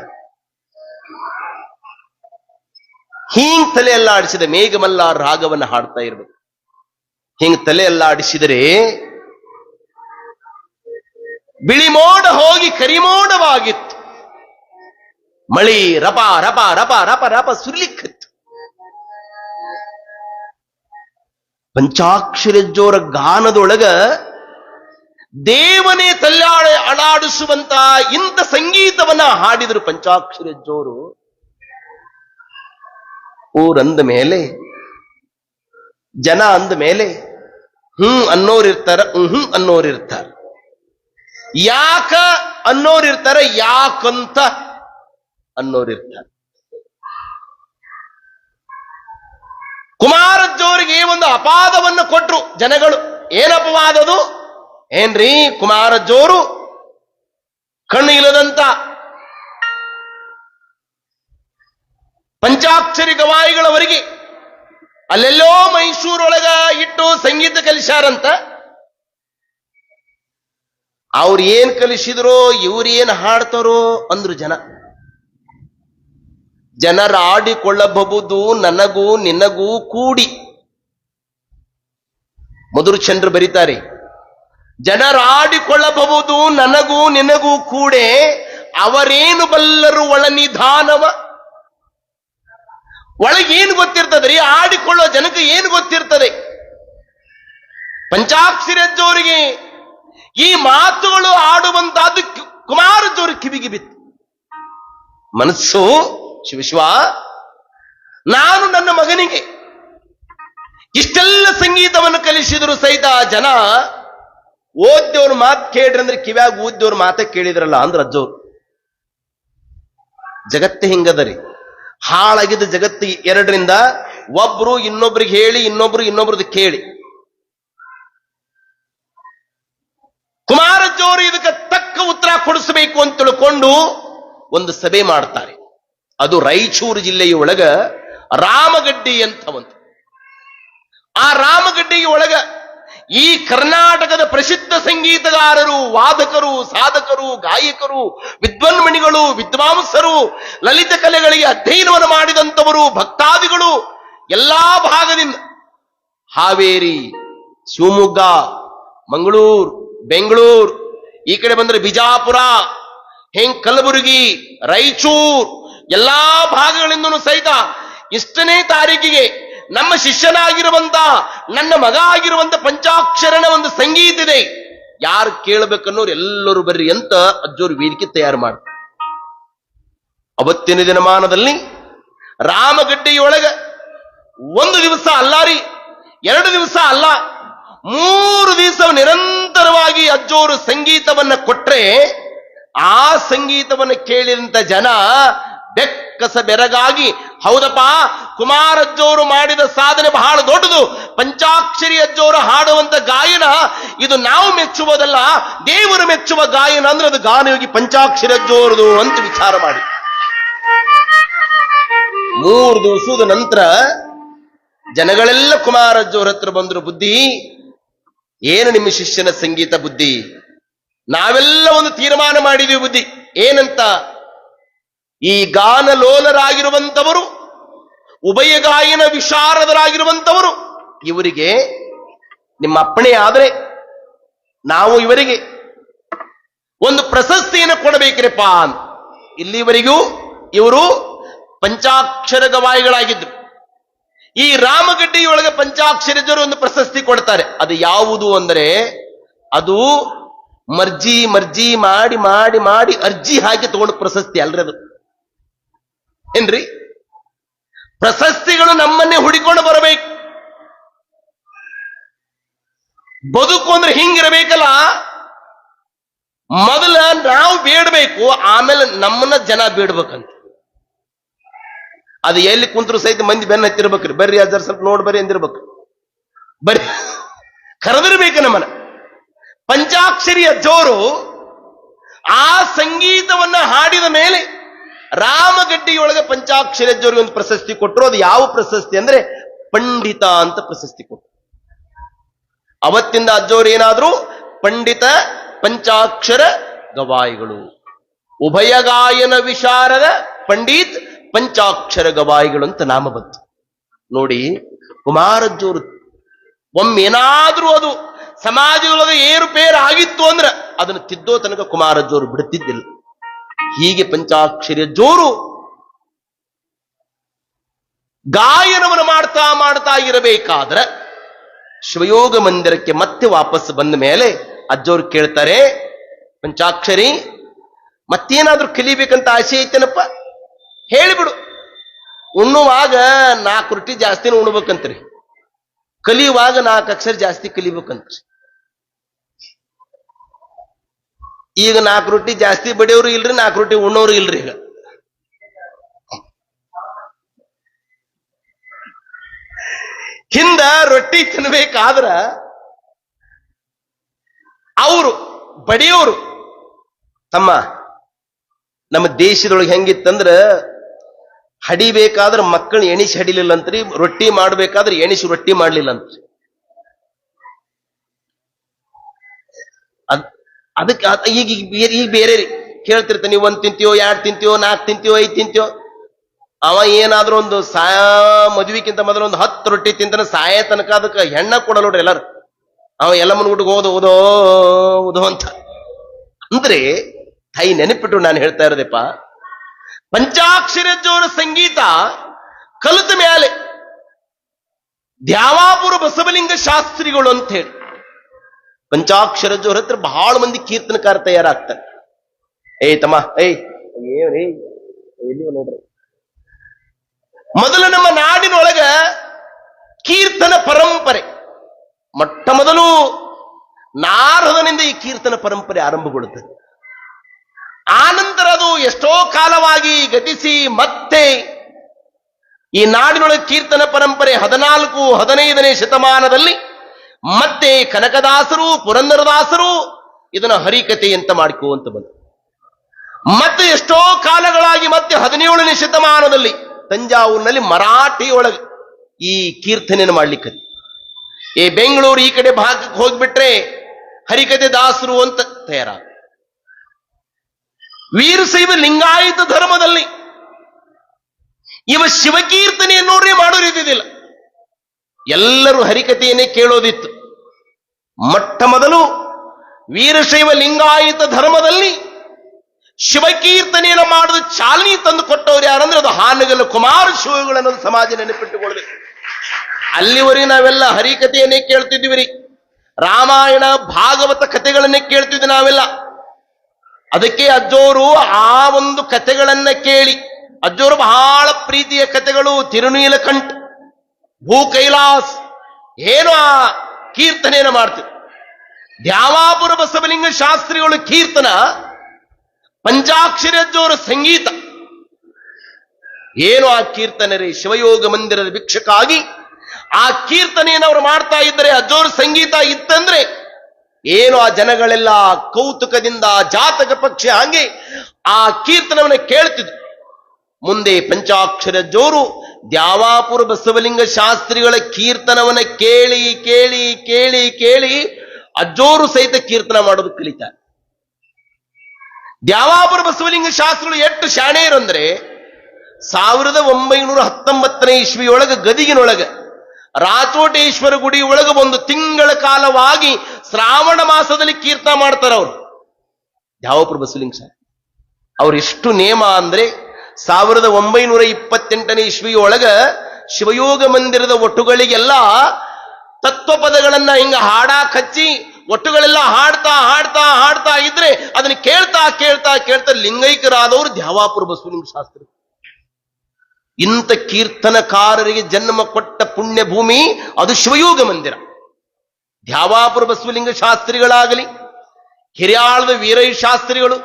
ಹೀಂಗ್ ತಲೆ ಅಲ್ಲಾಡಿಸಿದ ಮೇಘಮಲ್ಲಾರ್ ರಾಗವನ್ನ ಹಾಡ್ತಾ ಇರ್ಬೇಕು. ಹಿಂಗ್ ತಲೆ ಅಲ್ಲಾಡಿಸಿದರೆ ಬಿಳಿ ಮೋಡ ಹೋಗಿ ಕರಿಮೋಡವಾಗಿತ್ತು. ಮಳಿ ರಪ ರಪ ರಪ ರಪ ರಪ ಸುರ್ಲಿಕ್ಕತ್ತು. ಪಂಚಾಕ್ಷರ ಜೋರ ಗಾನದೊಳಗ ದೇವನೇ ಅಳಾಡಿಸುವಂತ ಇಂಥ ಸಂಗೀತವನ್ನ ಹಾಡಿದ್ರು ಪಂಚಾಕ್ಷರ ಜೋರು. ಊರಂದ ಮೇಲೆ ಜನ ಅಂದ ಮೇಲೆ ಅನ್ನೋರಿರ್ತಾರ, ಅನ್ನೋರಿರ್ತಾರ. ಯಾಕ ಅನ್ನೋರಿರ್ತಾರ, ಯಾಕಂತ ಅನ್ನೋರಿರ್ತಾರ. ಕುಮಾರಜ್ಜೋರಿಗೆ ಒಂದು ಅಪಾದವನ್ನು ಕೊಟ್ರು ಜನಗಳು. ಏನ್ ಅಪವಾದದು? ಏನ್ರಿ ಕುಮಾರಜ್ಜೋರು ಕಣ್ಣು ಇಲ್ಲದಂತ ಪಂಚಾಕ್ಷರಿ ಗವಾಯಿಗಳವರಿಗೆ ಅಲ್ಲೆಲ್ಲೋ ಮೈಸೂರೊಳಗ ಇಟ್ಟು ಸಂಗೀತ ಕಲಿಸ್ಯಾರಂತ. ಅವ್ರು ಏನ್ ಕಲಿಸಿದ್ರೋ ಇವ್ರು ಏನ್ ಹಾಡ್ತಾರೋ ಅಂದ್ರು ಜನ. ಜನರಾಡಿಕೊಳ್ಳಬಹುದು ನನಗೂ ನಿನಗೂ ಕೂಡಿ. ಮಧುರಚಂದ್ರ ಬರೀತಾರೆ, ಜನರಾಡಿಕೊಳ್ಳಬಹುದು ನನಗೂ ನಿನಗೂ ಕೂಡೆ, ಅವರೇನು ಬಲ್ಲರು ಒಳ ನಿಧಾನವ. ಒಳಗೇನು ಗೊತ್ತಿರ್ತದ್ರಿ? ಆಡಿಕೊಳ್ಳೋ ಜನಕ್ಕೆ ಏನು ಗೊತ್ತಿರ್ತದೆ? ಪಂಚಾಕ್ಷರಜ್ಜೋರಿಗೆ ಈ ಮಾತುಗಳು ಆಡುವಂತಹದ್ದು ಕುಮಾರಜ್ಜೋರು ಕಿವಿಗೆ ಬಿತ್ತು. ಮನಸ್ಸು ಶಿವ, ನಾನು ನನ್ನ ಮಗನಿಗೆ ಇಷ್ಟೆಲ್ಲ ಸಂಗೀತವನ್ನು ಕಲಿಸಿದ್ರು ಸಹಿತ ಜನ ಓದ್ದವ್ರ ಮಾತು ಕೇಳ್ರಿ ಅಂದ್ರೆ ಕಿವ್ಯಾಗ ಓದ್ದವ್ರ ಮಾತ ಕೇಳಿದ್ರಲ್ಲ ಅಂದ್ರ ಅಜ್ಜೋರು. ಜಗತ್ತೇ ಹಿಂಗದರಿ. ಹಾಳಾಗಿದ್ದ ಜಗತ್ತು ಎರಡರಿಂದ, ಒಬ್ರು ಇನ್ನೊಬ್ರಿಗೆ ಹೇಳಿ, ಇನ್ನೊಬ್ರದ್ದು ಕೇಳಿ. ಕುಮಾರಜ್ಜೋರು ಇದಕ್ಕೆ ತಕ್ಕ ಉತ್ತರ ಕೊಡಿಸಬೇಕು. ಕರೆದುಕೊಂಡು ಒಂದು ಸಭೆ ಮಾಡ್ತಾರೆ. ಅದು ರಾಯಚೂರು ಜಿಲ್ಲೆಯ ಒಳಗ ರಾಮಗಡ್ಡಿ ಅಂತ ಒಂದು. ಆ ರಾಮಗಡ್ಡಿಯ ಒಳಗ ಈ ಕರ್ನಾಟಕದ ಪ್ರಸಿದ್ಧ ಸಂಗೀತಗಾರರು, ವಾದಕರು, ಸಾಧಕರು, ಗಾಯಕರು, ವಿದ್ವನ್ಮಣಿಗಳು, ವಿದ್ವಾಂಸರು, ಲಲಿತ ಕಲೆಗಳಿಗೆ ಅಧ್ಯಯನವನ್ನು ಮಾಡಿದಂಥವರು, ಭಕ್ತಾದಿಗಳು ಎಲ್ಲಾ ಭಾಗದಿಂದ ಹಾವೇರಿ, ಶಿವಮೊಗ್ಗ, ಮಂಗಳೂರು, ಬೆಂಗಳೂರು, ಈ ಕಡೆ ಬಂದ್ರೆ ಬಿಜಾಪುರ, ಕಲಬುರಗಿ, ರಾಯಚೂರು ಎಲ್ಲಾ ಭಾಗಗಳಿಂದನೂ ಸಹಿತ ಇಷ್ಟನೇ ತಾರೀಕಿಗೆ ನಮ್ಮ ಶಿಷ್ಯನಾಗಿರುವಂತ, ನನ್ನ ಮಗ ಆಗಿರುವಂತ ಪಂಚಾಕ್ಷರನ ಒಂದು ಸಂಗೀತ ಇದೆ, ಯಾರು ಕೇಳಬೇಕನ್ನೋರು ಎಲ್ಲರೂ ಬರ್ರಿ ಅಂತ ಅಜ್ಜೋರು ವೇದಿಕೆ ತಯಾರು ಮಾಡ್ತಾರೆ. ಅವತ್ತಿನ ದಿನಮಾನದಲ್ಲಿ ರಾಮಗಡ್ಡೆಯೊಳಗ ಒಂದು ದಿವಸ ಅಲ್ಲ ರೀ, 2 ದಿವಸ ಅಲ್ಲ, 3 ದಿವಸ ನಿರಂತರವಾಗಿ ಅಜ್ಜೋರು ಸಂಗೀತವನ್ನ ಕೊಟ್ರೆ ಆ ಸಂಗೀತವನ್ನು ಕೇಳಿದಂತ ಜನ ಬೆಕ್ಕಸ ಬೆರಗಾಗಿ, ಹೌದಪ್ಪ, ಕುಮಾರಜ್ಜೋರು ಮಾಡಿದ ಸಾಧನೆ ಬಹಳ ದೊಡ್ಡದು, ಪಂಚಾಕ್ಷರಿ ಅಜ್ಜೋರು ಹಾಡುವಂತ ಗಾಯನ ಇದು ನಾವು ಮೆಚ್ಚುವುದಲ್ಲ, ದೇವರು ಮೆಚ್ಚುವ ಗಾಯನ ಅಂದ್ರೆ ಅದು ಗಾನಯೋಗಿ ಪಂಚಾಕ್ಷರಿ ಅಜ್ಜೋರದು ಅಂತ ವಿಚಾರ ಮಾಡಿ 3 ದಿವಸದ ನಂತರ ಜನಗಳೆಲ್ಲ ಕುಮಾರಜ್ಜೋರ ಹತ್ರ ಬಂದ್ರು. ಬುದ್ಧಿ ಏನು ನಿಮ್ಮ ಶಿಷ್ಯನ ಸಂಗೀತ ಬುದ್ಧಿ? ನಾವೆಲ್ಲ ಒಂದು ತೀರ್ಮಾನ ಮಾಡಿದೀವಿ ಬುದ್ಧಿ. ಏನಂತ? ಈ ಗಾನಲೋಲರಾಗಿರುವಂತವರು, ಉಭಯ ಗಾಯನ ವಿಶಾರದರಾಗಿರುವಂತವರು, ಇವರಿಗೆ ನಿಮ್ಮ ಅಪ್ಪಣೆ ಆದರೆ ನಾವು ಇವರಿಗೆ ಒಂದು ಪ್ರಶಸ್ತಿಯನ್ನು ಕೊಡಬೇಕ್ರಪ್ಪ ಅಂತ. ಇಲ್ಲಿವರೆಗೂ ಇವರು ಪಂಚಾಕ್ಷರ ಗವಾಯಿಗಳಾಗಿದ್ರು. ಈ ರಾಮಗಡ್ಡಿಯೊಳಗೆ ಪಂಚಾಕ್ಷರಜರು ಒಂದು ಪ್ರಶಸ್ತಿ ಕೊಡ್ತಾರೆ. ಅದು ಯಾವುದು ಅಂದರೆ, ಅದು ಮರ್ಜಿ ಮರ್ಜಿ ಮಾಡಿ ಮಾಡಿ ಮಾಡಿ ಅರ್ಜಿ ಹಾಕಿ ತಗೊಂಡು ಪ್ರಶಸ್ತಿ ಅಲ್ರದು ಏನ್ರಿ. ಪ್ರಶಸ್ತಿಗಳು ನಮ್ಮನ್ನೇ ಹುಡಿಕೊಂಡು ಬರಬೇಕು. ಬದುಕು ಅಂದ್ರೆ ಹಿಂಗಿರಬೇಕಲ್ಲ, ಮೊದಲ ನಾವು ಬೇಡಬೇಕು, ಆಮೇಲೆ ನಮ್ಮನ್ನ ಜನ ಬೇಡ್ಬೇಕಂತ. ಅದು ಎಲ್ಲಿ ಕುಂತರು ಸಹಿತ ಮಂದಿ ಬೆನ್ನ ಹತ್ತಿರ್ಬೇಕ್ರಿ, ಬರ್ರಿ ಅಜ್ಜರ ಸ್ವಲ್ಪ ನೋಡಿ ಬರ್ರಿ ಅಂದಿರ್ಬೇಕು, ಬರ್ರಿ ಕರೆದಿರ್ಬೇಕು ನಮ್ಮನ್ನ. ಪಂಚಾಕ್ಷರಿ ಅಜ್ಜೋರು ಆ ಸಂಗೀತವನ್ನ ಹಾಡಿದ ಮೇಲೆ ರಾಮಗಡ್ಡಿಯೊಳಗೆ ಪಂಚಾಕ್ಷರಿ ಅಜ್ಜೋರಿಗೆ ಒಂದು ಪ್ರಶಸ್ತಿ ಕೊಟ್ಟರು. ಅದು ಯಾವ ಪ್ರಶಸ್ತಿ ಅಂದ್ರೆ ಪಂಡಿತ ಅಂತ ಪ್ರಶಸ್ತಿ ಕೊಟ್ಟರು. ಅವತ್ತಿಂದ ಅಜ್ಜೋರು ಏನಾದ್ರು ಪಂಡಿತ ಪಂಚಾಕ್ಷರ ಗವಾಯಿಗಳು, ಉಭಯ ಗಾಯನ ವಿಶಾರದ ಪಂಡಿತ್ ಪಂಚಾಕ್ಷರ ಗವಾಯಿಗಳು ಅಂತ ನಾಮ ಬಂತು. ನೋಡಿ, ಕುಮಾರಜ್ಜೋರು ಒಮ್ಮೇನಾದ್ರೂ ಅದು ಸಮಾಜದೊಳಗೆ ಏರುಪೇರು ಆಗಿತ್ತು ಅಂದ್ರೆ ಅದನ್ನು ತಿದ್ದೋ ತನಕ ಕುಮಾರಜ್ಜೋರು ಬಿಡುತ್ತಿದ್ದಿಲ್ಲ. ಹೀಗೆ ಪಂಚಾಕ್ಷರಿ ಜೋರು ಗಾಯನವನ್ನು ಮಾಡ್ತಾ ಮಾಡ್ತಾ ಇರಬೇಕಾದ್ರೆ ಶಿವಯೋಗ ಮಂದಿರಕ್ಕೆ ಮತ್ತೆ ವಾಪಸ್ ಬಂದ ಮೇಲೆ ಅಜ್ಜೋರು ಕೇಳ್ತಾರೆ, ಪಂಚಾಕ್ಷರಿ ಮತ್ತೇನಾದ್ರೂ ಕಲಿಬೇಕಂತ ಆಸೆ ಐತೇನಪ್ಪ, ಹೇಳಿಬಿಡು. ಉಣ್ಣುವಾಗ 4 ರೊಟ್ಟಿ ಜಾಸ್ತಿನ ಉಣ್ಬೇಕಂತ್ರಿ, ಕಲಿಯುವಾಗ 4 ಅಕ್ಷರ ಜಾಸ್ತಿ ಕಲಿಬೇಕಂತ್ರಿ. ಈಗ 4 ರೊಟ್ಟಿ ಜಾಸ್ತಿ ಬಡಿಯೋರು ಇಲ್ರಿ, 4 ರೊಟ್ಟಿ ಉಣ್ಣೋರು ಇಲ್ರಿ. ಈಗ ಹಿಂದ ರೊಟ್ಟಿ ತಿನ್ಬೇಕಾದ್ರ ಅವರು ಬಡಿಯೋರು ತಮ್ಮ ನಮ್ಮ ದೇಶದೊಳಗೆ ಹೆಂಗಿತ್ತಂದ್ರ, ಹಡಿಬೇಕಾದ್ರೆ ಮಕ್ಕಳು ಎಣಿಸಿ ಹಡಿಲಿಲ್ಲ ಅಂತ್ರಿ, ರೊಟ್ಟಿ ಮಾಡ್ಬೇಕಾದ್ರೆ ಎಣಿಸಿ ರೊಟ್ಟಿ ಮಾಡ್ಲಿಲ್ಲ ಅಂತ್ರಿ. ಅದಕ್ಕೆ ಈಗ ಬೇರೆ ಕೇಳ್ತಿರ್ತ, ನೀವು 1 ತಿಂತೀಯೋ 2 ತಿಂತೀಯೋ 4 ತಿಂತೀಯೋ 5 ತಿಂತೀಯೋ. ಅವ ಏನಾದ್ರೂ ಒಂದು ಮದುವೆಕ್ಕಿಂತ ಮೊದಲು ಒಂದು 10 ರೊಟ್ಟಿ ತಿಂತಾನೆ, ಸಾಯ ತನಕ ಅದಕ್ಕೆ ಹೆಣ್ಣ ಕೊಡಲ್ಲ ನೋಡ್ರಿ ಎಲ್ಲಾರು. ಅವ ಎಲ್ಲ ಮುನ್ಗುಡ್ಗೆ ಓದೋ ಓದೋ ಅಂತ ಅಂದ್ರೆ ತಾಯಿ ನೆನಪಿಟ್ಟು ನಾನು ಹೇಳ್ತಾ ಇರೋದಪ್ಪ. ಪಂಚಾಕ್ಷರಜ್ಜೋರ ಸಂಗೀತ ಕಲಿತ ಮೇಲೆ ದ್ಯಾವಾಪುರ ಬಸವಲಿಂಗ ಶಾಸ್ತ್ರಿಗಳು ಅಂತ ಹೇಳಿ ಪಂಚಾಕ್ಷರಜ್ಜೋರ ಹತ್ರ ಬಹಳ ಮಂದಿ ಕೀರ್ತನಕಾರ ತಯಾರಾಗ್ತಾರೆ. ತಮ್ಮ ನೋಡ್ರಿ, ಮೊದಲು ನಮ್ಮ ನಾಡಿನೊಳಗ ಕೀರ್ತನ ಪರಂಪರೆ ಮೊಟ್ಟ ಮೊದಲು ನಾರದನಿಂದ ಈ ಕೀರ್ತನ ಪರಂಪರೆ ಆರಂಭಗೊಳ್ಳುತ್ತದೆ. ಆನಂತರ ಅದು ಎಷ್ಟೋ ಕಾಲವಾಗಿ ಗತಿಸಿ ಮತ್ತೆ ಈ ನಾಡಿನೊಳಗೆ ಕೀರ್ತನ ಪರಂಪರೆ 14-15ನೇ ಶತಮಾನದಲ್ಲಿ ಮತ್ತೆ ಕನಕದಾಸರು, ಪುರಂದರದಾಸರು ಇದನ್ನ ಹರಿಕತೆ ಅಂತ ಮಾಡ್ಕೋಂತ ಬಂತು. ಮತ್ತೆ ಎಷ್ಟೋ ಕಾಲಗಳಾಗಿ ಮತ್ತೆ 17ನೇ ಶತಮಾನದಲ್ಲಿ ತಂಜಾವೂರಿನಲ್ಲಿ ಮರಾಠಿಯೊಳಗೆ ಈ ಕೀರ್ತನೆಯನ್ನು ಮಾಡ್ಲಿಕ್ಕೆ ಈ ಬೆಂಗಳೂರು ಈ ಕಡೆ ಭಾಗಕ್ಕೆ ಹೋಗ್ಬಿಟ್ರೆ ಹರಿಕತೆ ದಾಸರು ಅಂತ ತಯಾರ. ವೀರಶೈವ ಲಿಂಗಾಯತ ಧರ್ಮದಲ್ಲಿ ಇವ ಶಿವಕೀರ್ತನೆಯನ್ನೋರೇ ಮಾಡೋರಿದ್ದಿಲ್ಲ. ಎಲ್ಲರೂ ಹರಿಕತೆಯನ್ನೇ ಕೇಳೋದಿತ್ತು. ಮೊಟ್ಟ ಮೊದಲು ವೀರಶೈವ ಲಿಂಗಾಯತ ಧರ್ಮದಲ್ಲಿ ಶಿವಕೀರ್ತನೆಯನ್ನು ಮಾಡಲು ಚಾಲನೆ ತಂದು ಕೊಟ್ಟವ್ರು ಯಾರಂದ್ರೆ ಅದು ಹಾನಗಲ್ಲ ಕುಮಾರ ಶಿವಗಳನ್ನು ಸಮಾಜ ನೆನಪಿಟ್ಟುಕೊಳ್ಬೇಕು. ಅಲ್ಲಿವರೆಗೆ ನಾವೆಲ್ಲ ಹರಿಕತೆಯನ್ನೇ ಕೇಳ್ತಿದ್ವಿ ರೀ, ರಾಮಾಯಣ ಭಾಗವತ ಕಥೆಗಳನ್ನೇ ಕೇಳ್ತಿದ್ವಿ ನಾವೆಲ್ಲ. ಅದಕ್ಕೆ ಅಜ್ಜೋರು ಆ ಒಂದು ಕಥೆಗಳನ್ನ ಕೇಳಿ, ಅಜ್ಜೋರು ಬಹಳ ಪ್ರೀತಿಯ ಕಥೆಗಳು, ತಿರುನೀಲಕಂಠ, ಭೂ ಕೈಲಾಸ್, ಏನು ಆ ಕೀರ್ತನೆಯನ್ನು ಮಾಡ್ತಿದ್ರು. ದ್ಯಾವಾಪುರ ಬಸವಲಿಂಗ ಶಾಸ್ತ್ರಿಗಳು ಕೀರ್ತನ, ಪಂಚಾಕ್ಷರಿ ಅಜ್ಜೋರ ಸಂಗೀತ. ಏನು ಆ ಕೀರ್ತನೆ ರೀ, ಶಿವಯೋಗ ಮಂದಿರದ ಭಿಕ್ಷಕ್ಕಾಗಿ ಆ ಕೀರ್ತನೆಯನ್ನು ಅವರು ಮಾಡ್ತಾ ಇದ್ದರೆ, ಅಜ್ಜೋರ ಸಂಗೀತ ಇತ್ತಂದ್ರೆ ಏನು ಆ ಜನಗಳೆಲ್ಲ ಕೌತುಕದಿಂದ ಜಾತಕ ಪಕ್ಷಿ ಹಾಗೆ ಆ ಕೀರ್ತನವನ್ನು ಕೇಳ್ತಿದ್ರು. ಮುಂದೆ ಪಂಚಾಕ್ಷರ ಜೋರು ದ್ಯಾವಾಪುರ ಬಸವಲಿಂಗ ಶಾಸ್ತ್ರಿಗಳ ಕೀರ್ತನವನ್ನ ಕೇಳಿ ಕೇಳಿ ಕೇಳಿ ಕೇಳಿ ಅಜ್ಜೋರು ಸಹಿತ ಕೀರ್ತನ ಮಾಡೋದು ಕಲಿತಾರೆ. ದ್ಯಾವಾಪುರ ಬಸವಲಿಂಗ ಶಾಸ್ತ್ರಿಗಳು ಎಷ್ಟು ಶಾಣೆಯರು ಅಂದ್ರೆ 1919ನೇ ಇಸ್ವಿಯೊಳಗೆ ಗದಿಗಿನೊಳಗೆ ರಾಚೋಟೇಶ್ವರ ಗುಡಿ ಒಳಗೆ ಒಂದು ತಿಂಗಳ ಕಾಲವಾಗಿ ಶ್ರಾವಣ ಮಾಸದಲ್ಲಿ ಕೀರ್ತನ ಮಾಡ್ತಾರೆ ಅವರು. ದ್ಯಾವಾಪುರ ಬಸವಲಿಂಗ ಶಾಸ್ತ್ರಿ ಅವ್ರು ಎಷ್ಟು ನೇಮ ಅಂದ್ರೆ 1928ನೇ ಇಸ್ವಿಯೊಳಗ ಶಿವಯೋಗ ಮಂದಿರದ ಒಟ್ಟುಗಳಿಗೆಲ್ಲ ತತ್ವಪದಗಳನ್ನ ಹಿಂಗ ಹಾಡಾಕ್ ಹಚ್ಚಿ ಒಟ್ಟುಗಳೆಲ್ಲ ಹಾಡ್ತಾ ಹಾಡ್ತಾ ಹಾಡ್ತಾ ಇದ್ರೆ ಅದನ್ನ ಕೇಳ್ತಾ ಕೇಳ್ತಾ ಕೇಳ್ತಾ ಲಿಂಗೈಕ್ಯರಾದವರು ದ್ಯಾವಾಪುರ ಬಸವಲಿಂಗ ಶಾಸ್ತ್ರಿ. ಇಂಥ ಕೀರ್ತನಕಾರರಿಗೆ ಜನ್ಮ ಕೊಟ್ಟ ಪುಣ್ಯ ಭೂಮಿ ಅದು ಶಿವಯೋಗ ಮಂದಿರ. ದ್ಯಾವಾಪುರ ಬಸವಲಿಂಗ ಶಾಸ್ತ್ರಿಗಳಾಗಲಿ, ಹಿರಿಯಾಳದ ವೀರಯ್ಯ ಶಾಸ್ತ್ರಿಗಳು,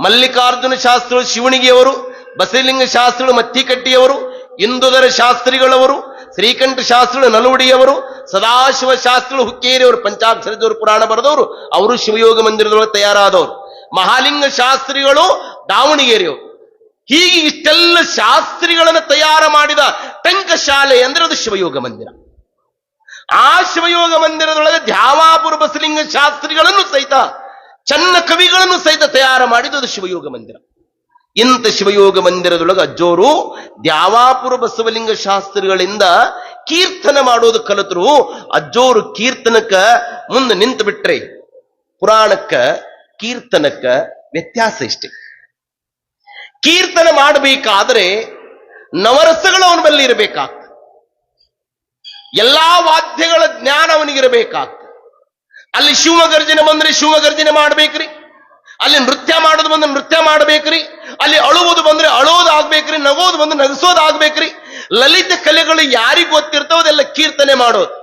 ಮಲ್ಲಿಕಾರ್ಜುನ ಶಾಸ್ತ್ರಿಗಳು ಶಿವಣಿಗೆಯವರು, ಬಸವಲಿಂಗ ಶಾಸ್ತ್ರಿಗಳು ಮತ್ತಿಕಟ್ಟಿಯವರು, ಇಂದುದರ ಶಾಸ್ತ್ರಿಗಳವರು, ಶ್ರೀಕಂಠ ಶಾಸ್ತ್ರಿಗಳು ನಲುವಡಿಯವರು, ಸದಾಶಿವ ಶಾಸ್ತ್ರಿಗಳು ಹುಕ್ಕೇರಿಯವರು, ಪಂಚಾಕ್ಷರದವರು ಪುರಾಣ ಬರೆದವರು, ಅವರು ಶಿವಯೋಗ ಮಂದಿರದೊಳಗೆ ತಯಾರಾದವರು. ಮಹಾಲಿಂಗ ಶಾಸ್ತ್ರಿಗಳು ದಾವಣಗೆರೆಯವರು. ಹೀಗೆ ಇಷ್ಟೆಲ್ಲ ಶಾಸ್ತ್ರಿಗಳನ್ನು ತಯಾರು ಮಾಡಿದ ಟಂಕಶಾಲೆ ಅಂದ್ರೆ ಅದು ಶಿವಯೋಗ ಮಂದಿರ. ಆ ಶಿವಯೋಗ ಮಂದಿರದೊಳಗೆ ದ್ಯಾವಾಪುರ ಬಸವಲಿಂಗ ಶಾಸ್ತ್ರಿಗಳನ್ನು ಸಹಿತ, ಚನ್ನ ಕವಿಗಳನ್ನು ಸಹಿತ ತಯಾರು ಮಾಡಿದ್ದು ಅದು ಶಿವಯೋಗ ಮಂದಿರ. ಇಂಥ ಶಿವಯೋಗ ಮಂದಿರದೊಳಗೆ ಅಜ್ಜೋರು ದ್ಯಾವಾಪುರ ಬಸವಲಿಂಗ ಶಾಸ್ತ್ರಿಗಳಿಂದ ಕೀರ್ತನ ಮಾಡೋದು ಕಲಿತರು. ಅಜ್ಜೋರು ಕೀರ್ತನಕ್ಕ ಮುಂದೆ ನಿಂತು ಬಿಟ್ರೆ ಪುರಾಣಕ್ಕ ಕೀರ್ತನಕ್ಕ ವ್ಯತ್ಯಾಸ ಇಷ್ಟೇ. ಕೀರ್ತನ ಮಾಡಬೇಕಾದ್ರೆ ನವರಸಗಳು ಅವನ ಬಳಿ ಇರಬೇಕಾಗ್ತದೆ, ಎಲ್ಲಾ ವಾದ್ಯಗಳ ಜ್ಞಾನ ಅವನಿಗಿರಬೇಕಾಗ್ತದೆ. ಅಲ್ಲಿ ಶಿವಗರ್ಜನೆ ಬಂದ್ರೆ ಶಿವಗರ್ಜನೆ ಮಾಡ್ಬೇಕ್ರಿ, ಅಲ್ಲಿ ನೃತ್ಯ ಮಾಡೋದು ಬಂದ್ರೆ ನೃತ್ಯ ಮಾಡ್ಬೇಕ್ರಿ, ಅಲ್ಲಿ ಅಳುವುದು ಬಂದ್ರೆ ಅಳೋದು ಆಗ್ಬೇಕ್ರಿ, ನಗೋದು ಬಂದ್ರೆ ನಗಿಸೋದು ಆಗ್ಬೇಕ್ರಿ. ಲಲಿತ ಕಲೆಗಳು ಯಾರಿಗೆ ಗೊತ್ತಿರ್ತಾವ ಅದೆಲ್ಲ ಕೀರ್ತನೆ ಮಾಡೋದು.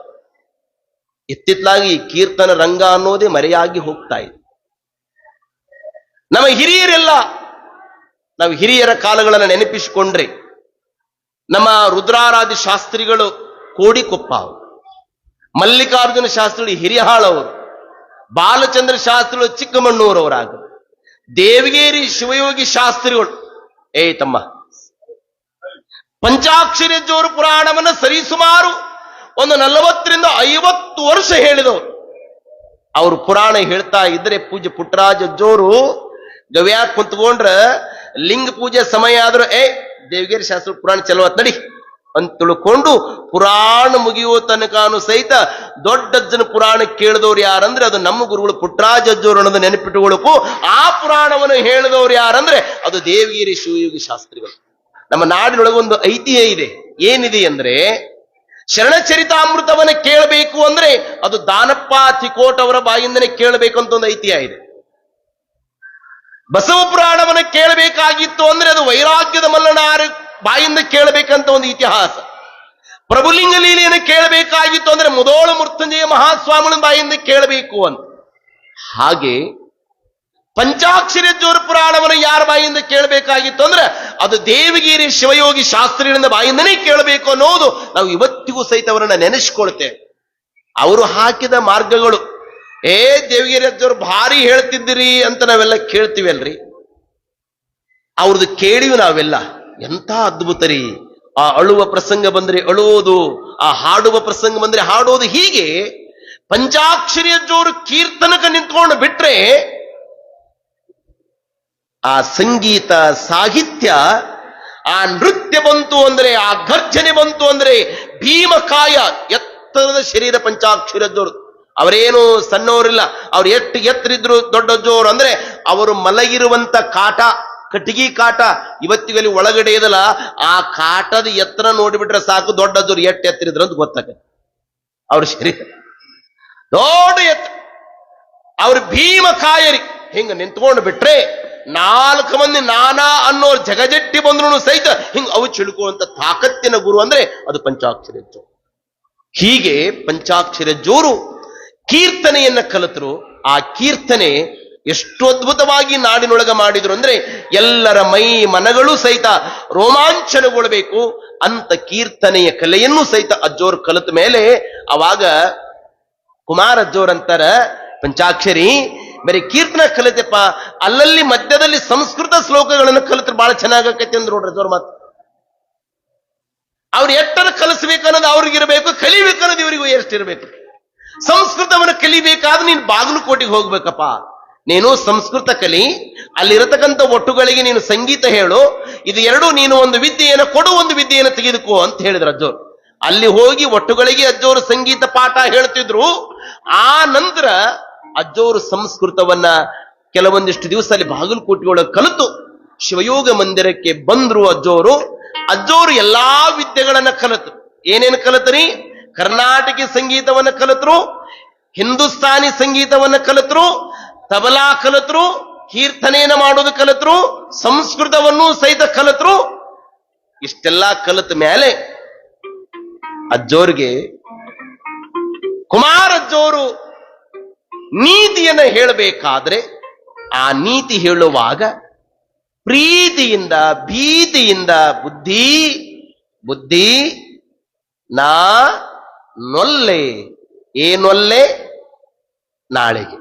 ಇತ್ತಿತ್ತಲಾಗಿ ಕೀರ್ತನ ರಂಗ ಅನ್ನೋದೇ ಮರೆಯಾಗಿ ಹೋಗ್ತಾ ಇದೆ. ನಮ್ಮ ಹಿರಿಯರೆಲ್ಲ, ನಾವು ಹಿರಿಯರ ಕಾಲಗಳನ್ನು ನೆನಪಿಸಿಕೊಂಡ್ರೆ ನಮ್ಮ ರುದ್ರಾರಾಧ್ಯ ಶಾಸ್ತ್ರಿಗಳು ಕೋಡಿಕೊಪ್ಪ ಅವರು, ಮಲ್ಲಿಕಾರ್ಜುನ ಶಾಸ್ತ್ರಿಗಳು ಹಿರಿಯಾಳವರು, ಬಾಲಚಂದ್ರ ಶಾಸ್ತ್ರಿಗಳು ಚಿಕ್ಕಮಣ್ಣೂರವರಾಗ, ದೇವಗೇರಿ ಶಿವಯೋಗಿ ಶಾಸ್ತ್ರಿಗಳು ತಮ್ಮ ಪಂಚಾಕ್ಷರಿ ಜೋರು ಪುರಾಣವನ್ನು ಸರಿಸುಮಾರು ಒಂದು 40ರಿಂದ 50 ವರ್ಷ ಹೇಳಿದವರು. ಅವರು ಪುರಾಣ ಹೇಳ್ತಾ ಇದ್ರೆ ಪೂಜ್ಯ ಪುಟ್ಟರಾಜ ಅಜ್ಜೋರು ಗವ್ಯಾಗ ಕುಂತ್ಕೊಂಡ್ರ ಲಿಂಗ ಪೂಜೆ ಸಮಯ ಆದ್ರೂ ದೇವಗೇರಿ ಶಾಸ್ತ್ರ ಪುರಾಣ ಚಲೋತ್ ನಡಿ ಅಂತ ತಿಳ್ಕೊಂಡು ಪುರಾಣ ಮುಗಿಯುವ ತನಕನು ಸಹಿತ ದೊಡ್ಡಜ್ಜನ ಪುರಾಣ ಕೇಳಿದವ್ರು ಯಾರಂದ್ರೆ ಅದು ನಮ್ಮ ಗುರುಗಳು ಪುಟ್ಟರಾಜ ಅಜ್ಜೋರು ಅನ್ನೋದು ನೆನಪಿಟ್ಟುಕೊಳ್ಳಕು. ಆ ಪುರಾಣವನ್ನು ಹೇಳಿದವ್ರು ಯಾರಂದ್ರೆ ಅದು ದೇವಗಿರಿ ಶಿವಯೋಗಿ ಶಾಸ್ತ್ರಿಗಳು. ನಮ್ಮ ನಾಡಿನೊಳಗೊಂದು ಐತಿಹ್ಯ ಇದೆ. ಏನಿದೆ ಅಂದ್ರೆ ಶರಣಚರಿತಾಮೃತವನ್ನ ಕೇಳಬೇಕು ಅಂದ್ರೆ ಅದು ದಾನಪ್ಪ ತಿಕೋಟ್ ಅವರ ಬಾಯಿಂದನೇ ಕೇಳಬೇಕು ಅಂತ ಒಂದು ಐತಿಹ್ಯ ಇದೆ. ಬಸವ ಪುರಾಣವನ್ನ ಕೇಳಬೇಕಾಗಿತ್ತು ಅಂದ್ರೆ ಅದು ವೈರಾಗ್ಯದ ಮಲ್ಲನಾರ ಬಾಯಿಂದ ಕೇಳಬೇಕಂತ ಒಂದು ಇತಿಹಾಸ. ಪ್ರಭುಲಿಂಗ ಲೀಲೆಯನ್ನು ಕೇಳಬೇಕಾಗಿತ್ತು ಅಂದ್ರೆ ಮುದೋಳ ಮೃತ್ಯುಂಜಯ ಮಹಾಸ್ವಾಮಿಗಳ ಬಾಯಿಂದ ಕೇಳಬೇಕು ಅಂತ. ಹಾಗೆ ಪಂಚಾಕ್ಷರಿ ಜೋರ ಪುರಾಣವನ್ನು ಯಾರ ಬಾಯಿಂದ ಕೇಳಬೇಕಾಗಿತ್ತು ಅಂದ್ರೆ ಅದು ದೇವಗಿರಿ ಶಿವಯೋಗಿ ಶಾಸ್ತ್ರಿಗಳಿಂದ ಬಾಯಿಂದನೇ ಕೇಳಬೇಕು ಅನ್ನೋದು ನಾವು ಇವತ್ತಿಗೂ ಸಹಿತ ಅವರನ್ನ ನೆನೆಸ್ಕೊಳ್ತೇವೆ. ಅವರು ಹಾಕಿದ ಮಾರ್ಗಗಳು ದೇವಗಿರಿ ಅಜ್ಜವ್ರು ಭಾರಿ ಹೇಳ್ತಿದ್ದೀರಿ ಅಂತ ನಾವೆಲ್ಲ ಕೇಳ್ತೀವಿ ಅಲ್ರಿ. ಅವ್ರದ್ದು ಕೇಳಿವಿ ನಾವೆಲ್ಲ. ಎಂಥ ಅದ್ಭುತ ರೀ! ಆ ಅಳುವ ಪ್ರಸಂಗ ಬಂದ್ರೆ ಅಳುವುದು, ಆ ಹಾಡುವ ಪ್ರಸಂಗ ಬಂದ್ರೆ ಹಾಡೋದು. ಹೀಗೆ ಪಂಚಾಕ್ಷರಿಯ ಜೋರು ಕೀರ್ತನಕ ನಿಂತ್ಕೊಂಡು ಬಿಟ್ರೆ ಆ ಸಂಗೀತ ಸಾಹಿತ್ಯ, ಆ ನೃತ್ಯ ಬಂತು ಅಂದ್ರೆ, ಆ ಗರ್ಜನೆ ಬಂತು ಅಂದ್ರೆ, ಭೀಮಕಾಯ ಎತ್ತರದ ಶರೀರ ಪಂಚಾಕ್ಷರ ಜೋರು. ಅವರೇನು ಸಣ್ಣವರಿಲ್ಲ, ಅವ್ರು ಎಷ್ಟು ಎತ್ತರಿದ್ರು ದೊಡ್ಡ ಜೋರು. ಅಂದ್ರೆ ಅವರು ಮಲಗಿರುವಂತ ಕಾಟ, ಕಟ್ಟಿಗೆ ಕಾಟ ಇವತ್ತಿಗಲ್ಲಿ ಒಳಗಡೆ ಇದಲ್ಲ, ಆ ಕಾಟದ ಎತ್ತರ ನೋಡಿಬಿಟ್ರೆ ಸಾಕು, ದೊಡ್ಡ ಜೋರು ಎಷ್ಟು ಎತ್ತರಿದ್ರು ಅಂತ ಗೊತ್ತಾಗ. ಅವ್ರ ಶರೀರ ದೊಡ್ಡ ಎತ್ತರ, ಅವ್ರ ಭೀಮಕಾಯರಿ. ಹಿಂಗ ನಿಂತ್ಕೊಂಡು ಬಿಟ್ರೆ 4 ಮಂದಿ ನಾನಾ ಅನ್ನೋರು ಜಗಜೆಟ್ಟಿ ಬಂದ್ರು ಸಹಿತ ಹಿಂಗ ಅವು ಚಿಳುಕುವಂತ ತಾಕತ್ತಿನ ಗುರು ಅಂದ್ರೆ ಅದು ಪಂಚಾಕ್ಷರ ಜೋರು. ಹೀಗೆ ಪಂಚಾಕ್ಷರ ಜೋರು ಕೀರ್ತನೆಯನ್ನ ಕಲಿತರು. ಆ ಕೀರ್ತನೆ ಎಷ್ಟು ಅದ್ಭುತವಾಗಿ ನಾಡಿನೊಳಗ ಮಾಡಿದ್ರು ಅಂದ್ರೆ ಎಲ್ಲರ ಮೈ ಮನಗಳು ಸಹಿತ ರೋಮಾಂಚನಗೊಳ್ಳಬೇಕು ಅಂತ ಕೀರ್ತನೆಯ ಕಲೆಯನ್ನು ಸಹಿತ ಅಜ್ಜೋರು ಕಲಿತ ಮೇಲೆ ಅವಾಗ ಕುಮಾರ ಅಜ್ಜೋರ್ ಅಂತಾರ, ಪಂಚಾಕ್ಷರಿ ಬರೀ ಕೀರ್ತನ ಕಲಿತಪ್ಪ, ಅಲ್ಲಲ್ಲಿ ಮಧ್ಯದಲ್ಲಿ ಸಂಸ್ಕೃತ ಶ್ಲೋಕಗಳನ್ನು ಕಲಿತ್ರೆ ಬಹಳ ಚೆನ್ನಾಗಕ್ಕೈತಿ ಅಂದ್ರು ನೋಡ್ರಿ ಅಜ್ಜೋರ್ ಮಾತು. ಅವ್ರು ಎಟ್ಟರ ಕಲಿಸ್ಬೇಕನ್ನೋದು ಅವ್ರಿಗಿರ್ಬೇಕು, ಕಲಿಬೇಕನ್ನೋದು ಇವರಿಗೂ ಎಷ್ಟಿರ್ಬೇಕು. ಸಂಸ್ಕೃತವನ್ನು ಕಲಿಬೇಕಾದ್ರೆ ನೀನು ಬಾಗಲಕೋಟೆಗೆ ಹೋಗ್ಬೇಕಪ್ಪ, ನೀನು ಸಂಸ್ಕೃತ ಕಲಿ, ಅಲ್ಲಿರತಕ್ಕಂಥ ಒಟ್ಟುಗಳಿಗೆ ನೀನು ಸಂಗೀತ ಹೇಳು, ಇದು ಎರಡು ನೀನು ಒಂದು ವಿದ್ಯೆಯನ್ನು ಕೊಡು, ಒಂದು ವಿದ್ಯೆಯನ್ನು ತೆಗೆದುಕೋ ಅಂತ ಹೇಳಿದ್ರು ಅಜ್ಜೋರು. ಅಲ್ಲಿ ಹೋಗಿ ಒಟ್ಟುಗಳಿಗೆ ಅಜ್ಜೋರು ಸಂಗೀತ ಪಾಠ ಹೇಳ್ತಿದ್ರು. ಆ ನಂತರ ಅಜ್ಜೋರು ಸಂಸ್ಕೃತವನ್ನ ಕೆಲವೊಂದಿಷ್ಟು ದಿವಸ ಅಲ್ಲಿ ಬಾಗಲಕೋಟೆಯೊಳಗೆ ಕಲಿತು ಶಿವಯೋಗ ಮಂದಿರಕ್ಕೆ ಬಂದ್ರು ಅಜ್ಜೋರು. ಅಜ್ಜೋರು ಎಲ್ಲಾ ವಿದ್ಯೆಗಳನ್ನ ಕಲಿತು. ಏನೇನು ಕಲಿತರಿ? ಕರ್ನಾಟಕ ಸಂಗೀತವನ್ನ ಕಲಿತರು, ಹಿಂದೂಸ್ತಾನಿ ಸಂಗೀತವನ್ನ ಕಲಿತರು, ತಬಲಾ ಕಲಿತರು, ಕೀರ್ತನೆಯನ್ನು ಮಾಡೋದು ಕಲಿತರು, ಸಂಸ್ಕೃತವನ್ನು ಸಹಿತ ಕಲಿತರು. ಇಷ್ಟೆಲ್ಲ ಕಲಿತ ಮೇಲೆ ಅಜ್ಜೋರ್ಗೆ ಕುಮಾರ ಅಜ್ಜೋರು ನೀತಿಯನ್ನು ಹೇಳಬೇಕಾದ್ರೆ ಆ ನೀತಿ ಹೇಳುವಾಗ ಪ್ರೀತಿಯಿಂದ ಭೀತಿಯಿಂದ ಬುದ್ಧಿ ಬುದ್ಧಿ ನಾ ನೊಲ್ಲೆ ಏನೊಲ್ಲೆ ನಾಳೆಗೆ